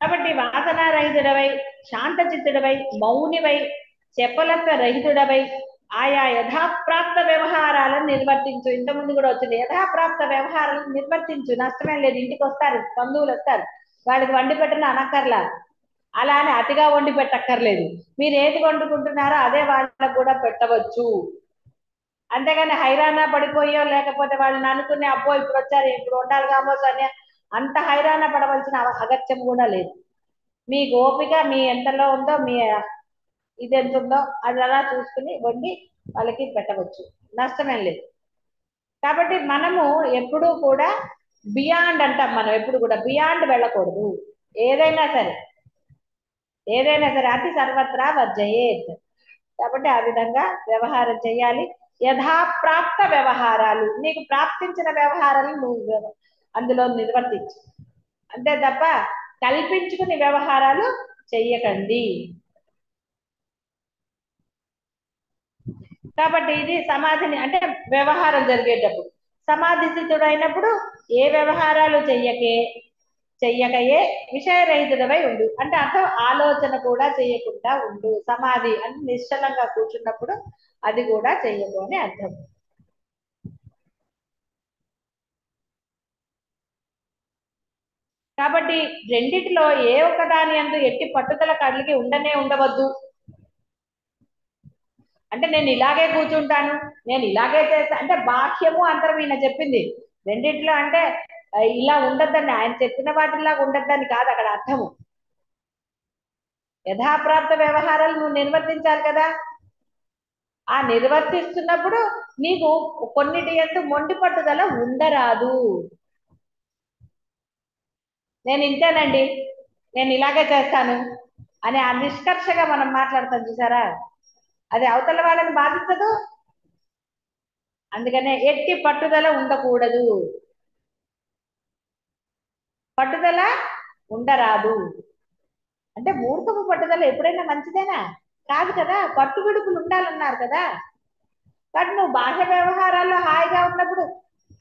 కాబట్టి వాసనారహితుడవై, శాంత చిత్తుడవై, మౌనివై, చెప్పలత్వ రహితుడవై ఆయా యథాప్రాప్త వ్యవహారాలను నిర్వర్తించు. ఇంతకుముందు కూడా వచ్చింది. యథాప్రాప్త వ్యవహారాలను నిర్వర్తించు, నష్టమేం లేదు. ఇంటికి వస్తారు, బంధువులు వస్తారు, వాళ్ళకి వండి పెట్టిన అనక్కర్లా. అలా అని అతిగా వండి పెట్టక్కర్లేదు. మీరు ఏది వండుకుంటున్నారో అదే వాళ్ళకు కూడా పెట్టవచ్చు. అంతేగాని హైరానా పడిపోయో లేకపోతే వాళ్ళని అనుకునే అబ్బో ఇప్పుడు వచ్చారు ఇప్పుడు వండాలి కామోసు అని అంత హైరానా పడవలసిన అగత్యం కూడా లేదు. మీ ఓపిక మీ ఎంతలో ఉందో, మీ ఇది ఎంత ఉందో అది అలా చూసుకుని వండి వాళ్ళకి పెట్టవచ్చు, నష్టమేం లేదు. కాబట్టి మనము ఎప్పుడూ కూడా బియాండ్ అంటాం. మనం ఎప్పుడు కూడా బియాండ్ వెళ్ళకూడదు. ఏదైనా సరే అతి సర్వత్రా వర్జయేత్. కాబట్టి ఆ విధంగా వ్యవహారం చేయాలి. యథాప్రాప్త వ్యవహారాలు, నీకు ప్రాప్తించిన వ్యవహారాలు నువ్వు అందులో నిర్వర్తించు. అంతే తప్ప కల్పించుకుని వ్యవహారాలు చెయ్యకండి. కాబట్టి ఇది సమాధిని అంటే వ్యవహారం జరిగేటప్పుడు సమాధి స్థితుడైనప్పుడు ఏ వ్యవహారాలు చెయ్యకయే విషయరహితుడవై ఉండు. అంటే అర్థం ఆలోచన కూడా చేయకుండా ఉండు. సమాధి అంటే నిశ్చలంగా కూర్చున్నప్పుడు అది కూడా చెయ్యకు అని అర్థం. కాబట్టి రెండిటిలో ఏ ఒక్కదాని అందు ఎట్టి పట్టుదల కళ్ళకి ఉండవద్దు. అంటే నేను ఇలాగే కూర్చుంటాను, నేను ఇలాగే చేస్తా అంటే బాహ్యము అంతరం ఈయన చెప్పింది రెండిట్లో. అంటే ఇలా ఉండద్దని, ఆయన చెప్పిన వాటిలాగా ఉండద్దని కాదు అక్కడ అర్థము. యథాప్రాప్త వ్యవహారాలు నువ్వు నిర్వర్తించాలి కదా. ఆ నిర్వర్తిస్తున్నప్పుడు నీకు కొన్నిటి యందు మొండి పట్టుదల ఉండరాదు. నేను ఇంతేనండి, నేను ఇలాగే చేస్తాను అని ఆ నిష్కర్షగా మనం మాట్లాడతాం చూసారా, అది అవతల వాళ్ళని బాధించదు. అందుకనే ఎట్టి పట్టుదల ఉండకూడదు. పట్టుదల ఉండరాదు అంటే మూర్ఖపు పట్టుదల ఎప్పుడైనా మంచిదేనా? కాదు కదా. పట్టు విడుపులు ఉండాలన్నారు కదా. కాబట్టి నువ్వు బాహ్య వ్యవహారాల్లో హాయిగా ఉన్నప్పుడు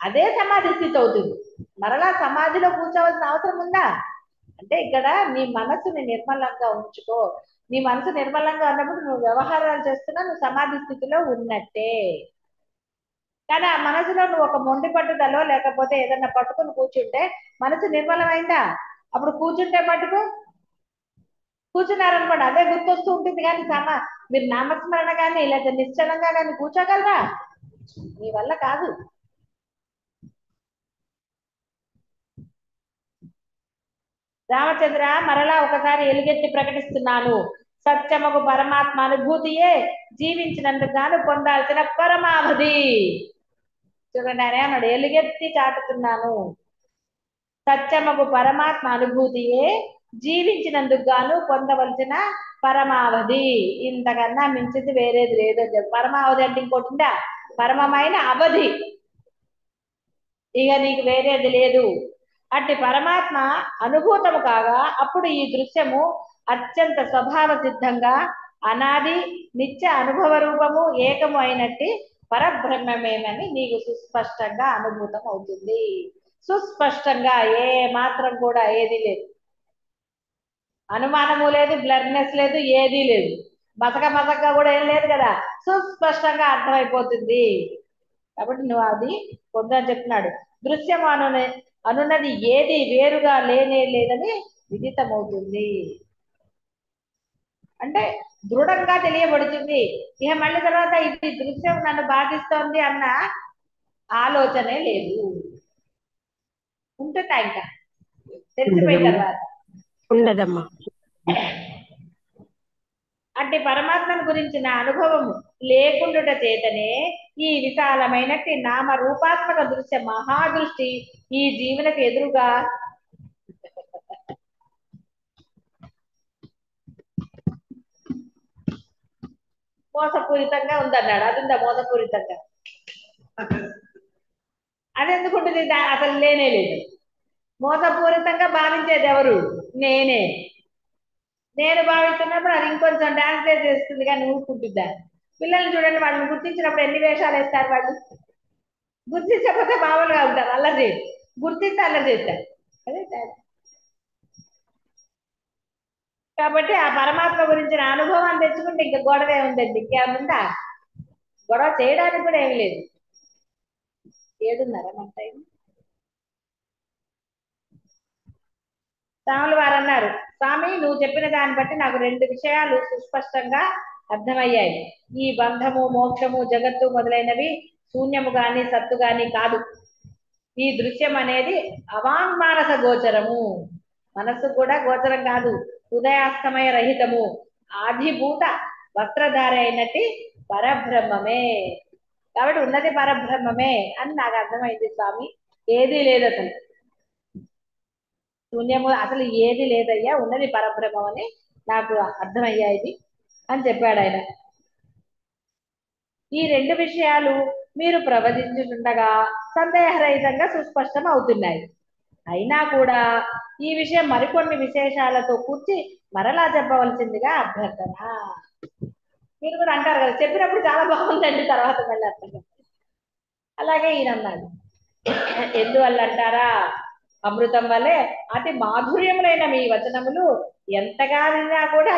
అదే సమాధి స్థితి అవుతుంది. మరలా సమాధిలో కూర్చోవలసిన అవసరం ఉందా? అంటే ఇక్కడ నీ మనసుని నిర్మలంగా ఉంచుకో. నీ మనసు నిర్మలంగా ఉన్నప్పుడు నువ్వు వ్యవహారాలు చేస్తున్నా, నువ్వు సమాధి స్థితిలో ఉన్నట్టే. కానీ ఆ మనసులో నువ్వు ఒక మొండి పట్టుదలో లేకపోతే ఏదన్నా పట్టుకుని కూర్చుంటే మనసు నిర్మలమైందా? అప్పుడు కూర్చుంటే మటుకు కూర్చున్నారనుకోండి అదే గుర్తొస్తూ ఉంటుంది. కానీ మీరు నామస్మరణ కానీ లేదా నిశ్చలంగా కానీ కూర్చోగలరా? మీ వల్ల కాదు. రామచంద్ర మరలా ఒకసారి ఎలుగెత్తి ప్రకటిస్తున్నాను, సత్యమగు పరమాత్మ అనుభూతియే జీవించినందుకు గాను పొందాల్సిన పరమావధి. చూడండి ఆయన అన్నాడు, ఎలుగెత్తి చాటుతున్నాను, సత్యమగు పరమాత్మ అనుభూతియే జీవించినందుకు గాను పొందవలసిన పరమావధి. ఇంతకన్నా మించింది వేరేది లేదు అని చెప్పి. పరమావధి అంటే ఇంకోటి ఉందా? పరమమైన అవధి, ఇక నీకు వేరేది లేదు. అట్టి పరమాత్మ అనుభూతము కాగా అప్పుడు ఈ దృశ్యము అత్యంత స్వభావ సిద్ధంగా అనాది నిత్య అనుభవ రూపము ఏకము అయినట్టి పరబ్రహ్మమేమని నీకు సుస్పష్టంగా అనుభూతం అవుతుంది. సుస్పష్టంగా, ఏ మాత్రం కూడా ఏది లేదు, అనుమానము లేదు, బ్లర్నెస్ లేదు, ఏదీ లేదు, మసకగా కూడా ఏం లేదు కదా, సుస్పష్టంగా అర్థమైపోతుంది. కాబట్టి నువ్వు అది పొందని చెప్తున్నాడు. దృశ్యము అనున్నది ఏది వేరుగా లేనే లేదని విదితమవుతుంది. అంటే దృఢంగా తెలియబడుతుంది. ఇక మళ్ళీ తర్వాత ఇది దృశ్యం నన్ను బాధిస్తోంది అన్న ఆలోచనే లేదు. ఉంటుందా ఇంకా తెలిసిపోయిన తర్వాత? ఉండదమ్మా. అంటే పరమాత్మను గురించిన అనుభవము లేకుండుట చేతనే ఈ విశాలమైనట్టి నామ రూపాత్మక దృశ్య మహాదృష్టి ఈ జీవనకు ఎదురుగా మోసపూరితంగా ఉందన్నాడు. అది ఉందా మోసపూరితంగా? అది ఎందుకుంటుంది? అసలు లేనే లేదు. మోసపూరితంగా భావించేది ఎవరు? నేనే. నేను భావిస్తున్నప్పుడు అది ఇంకొంచెం డాన్స్ చేస్తుంది కానీ ఊరుకుంటుందా? పిల్లల్ని చూడండి, వాళ్ళని గుర్తించినప్పుడు ఎన్ని వేషాలు వేస్తారు వాళ్ళు. గుర్తించకపోతే మామూలుగా ఉంటారు, అల్లరి. గుర్తిస్తే అల్లరి చేస్తారు. అదే కాబట్టి ఆ పరమాత్మ గురించిన అనుభవాన్ని తెచ్చుకుంటే ఇంకా గొడవ ఉందండి, ఇంకేముందా? గొడవ చేయడానికి కూడా ఏమి లేదు. ఏడున్నారా మన టైం? స్వాములు వారు అన్నారు, స్వామి నువ్వు చెప్పిన దాన్ని బట్టి నాకు రెండు విషయాలు సుస్పష్టంగా అర్థమయ్యాయి. ఈ బంధము మోక్షము జగత్తు మొదలైనవి శూన్యము గాని సత్తు గాని కాదు. ఈ దృశ్యం అనేది అవాంగ్మానస గోచరము, మనస్సు కూడా గోచరం కాదు, ఉదయాస్తమయ రహితము, ఆధిభూత వస్త్రధారి అయినట్టి పరబ్రహ్మమే. కాబట్టి ఉన్నది పరబ్రహ్మమే అని నాకు అర్థమైంది స్వామి. ఏదీ లేదు అసలు, శూన్యము అసలు ఏది లేదయ్యా, ఉన్నది పరబ్రహ్మం అని నాకు అర్థమయ్యాయి అని చెప్పాడు ఆయన. ఈ రెండు విషయాలు మీరు ప్రవచించుండగా సందేహరహితంగా సుస్పష్టం అవుతున్నాయి. అయినా కూడా ఈ విషయం మరికొన్ని విశేషాలతో కూర్చి మరలా చెప్పవలసిందిగా అభ్యర్థన. మీరు కూడా అంటారు కదా, చెప్పినప్పుడు చాలా బాగుందండి, తర్వాత మళ్ళీ అర్థం. అలాగే ఈయన అన్నాడు, ఎందువల్ల అంటారా, అమృతం వల్లే అతి మాధుర్యములైన మీ వచనములు ఎంతగా విన్నా కూడా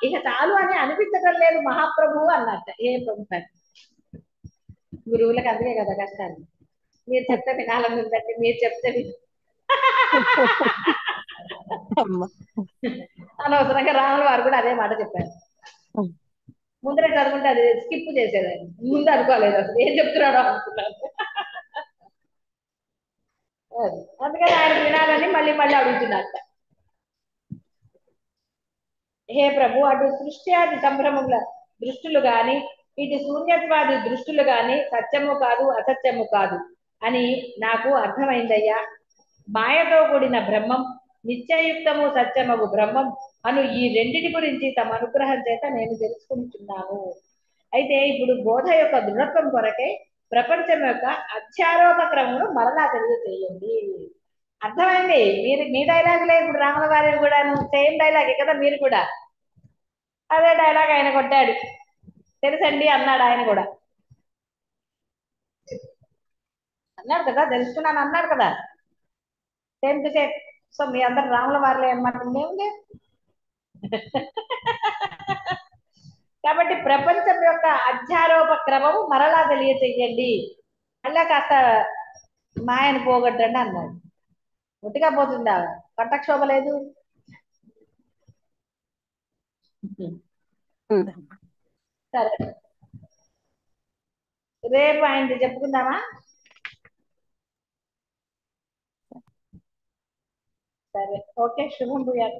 ఇక చాలు అని అనిపించడం లేదు మహాప్రభువు అన్నట్ట. ఏ ప్రభు? గురువులకు అందుకే కదా కష్టాలు. మీరు చెప్తే వినాలని ఉందండి, మీరు చెప్తే అనవసరంగా రాముల వారు కూడా అదే మాట చెప్పారు. ముందరే చదువుకుంటే అది స్కిప్ చేసేదాన్ని, ముందు అనుకోలేదు అసలు ఏం చెప్తున్నాడో అనుకున్నాను. అందుకని ఆయన వినాలని మళ్ళీ మళ్ళీ అడుగుతున్నట్ట. హే ప్రభు, అటు సృష్టి ఆది సంభ్రమముల దృష్టులు గాని ఇటు శూన్యత్వాది దృష్టులు గాని సత్యము కాదు అసత్యము కాదు అని నాకు అర్థమైందయ్యా. మాయతో కూడిన బ్రహ్మం, నిత్యయుక్తము సత్యమగు బ్రహ్మం అను ఈ రెండిటి గురించి తమ అనుగ్రహం చేత నేను తెలుసుకుంటున్నాను. అయితే ఇప్పుడు బోధ యొక్క దృఢత్వం కొరకే ప్రపంచం యొక్క అధ్యారోప క్రమను మరలా తెలియజేయండి. అర్థమైంది? మీరు మీ డైలాగులే ఇప్పుడు రాముల వారి కూడా సేమ్ డైలాగే కదా, మీరు కూడా అదే డైలాగ్ ఆయన కొట్టాడు. తెలుసండి అన్నాడు ఆయన కూడా, అన్నాడు కదా, తెలుసుకున్నాను అన్నాడు కదా, సేమ్ టు సేమ్. సో మీ అందరు రాముల వారిలే అనమాట, ఇంకేముంది. కాబట్టి ప్రపంచం యొక్క అధ్యారోప క్రమము మరలా తెలియచెయ్యండి, మళ్ళా కాస్త మాయను పోగొట్టండి అన్నాడు. ఒట్టిగా పోతుందా, కంటక్షోభ లేదు. ఉందమ్మా. సరే, రేపు ఆయనది చెప్పుకుందామా. సరే, ఓకే, శుభం భూయాలు.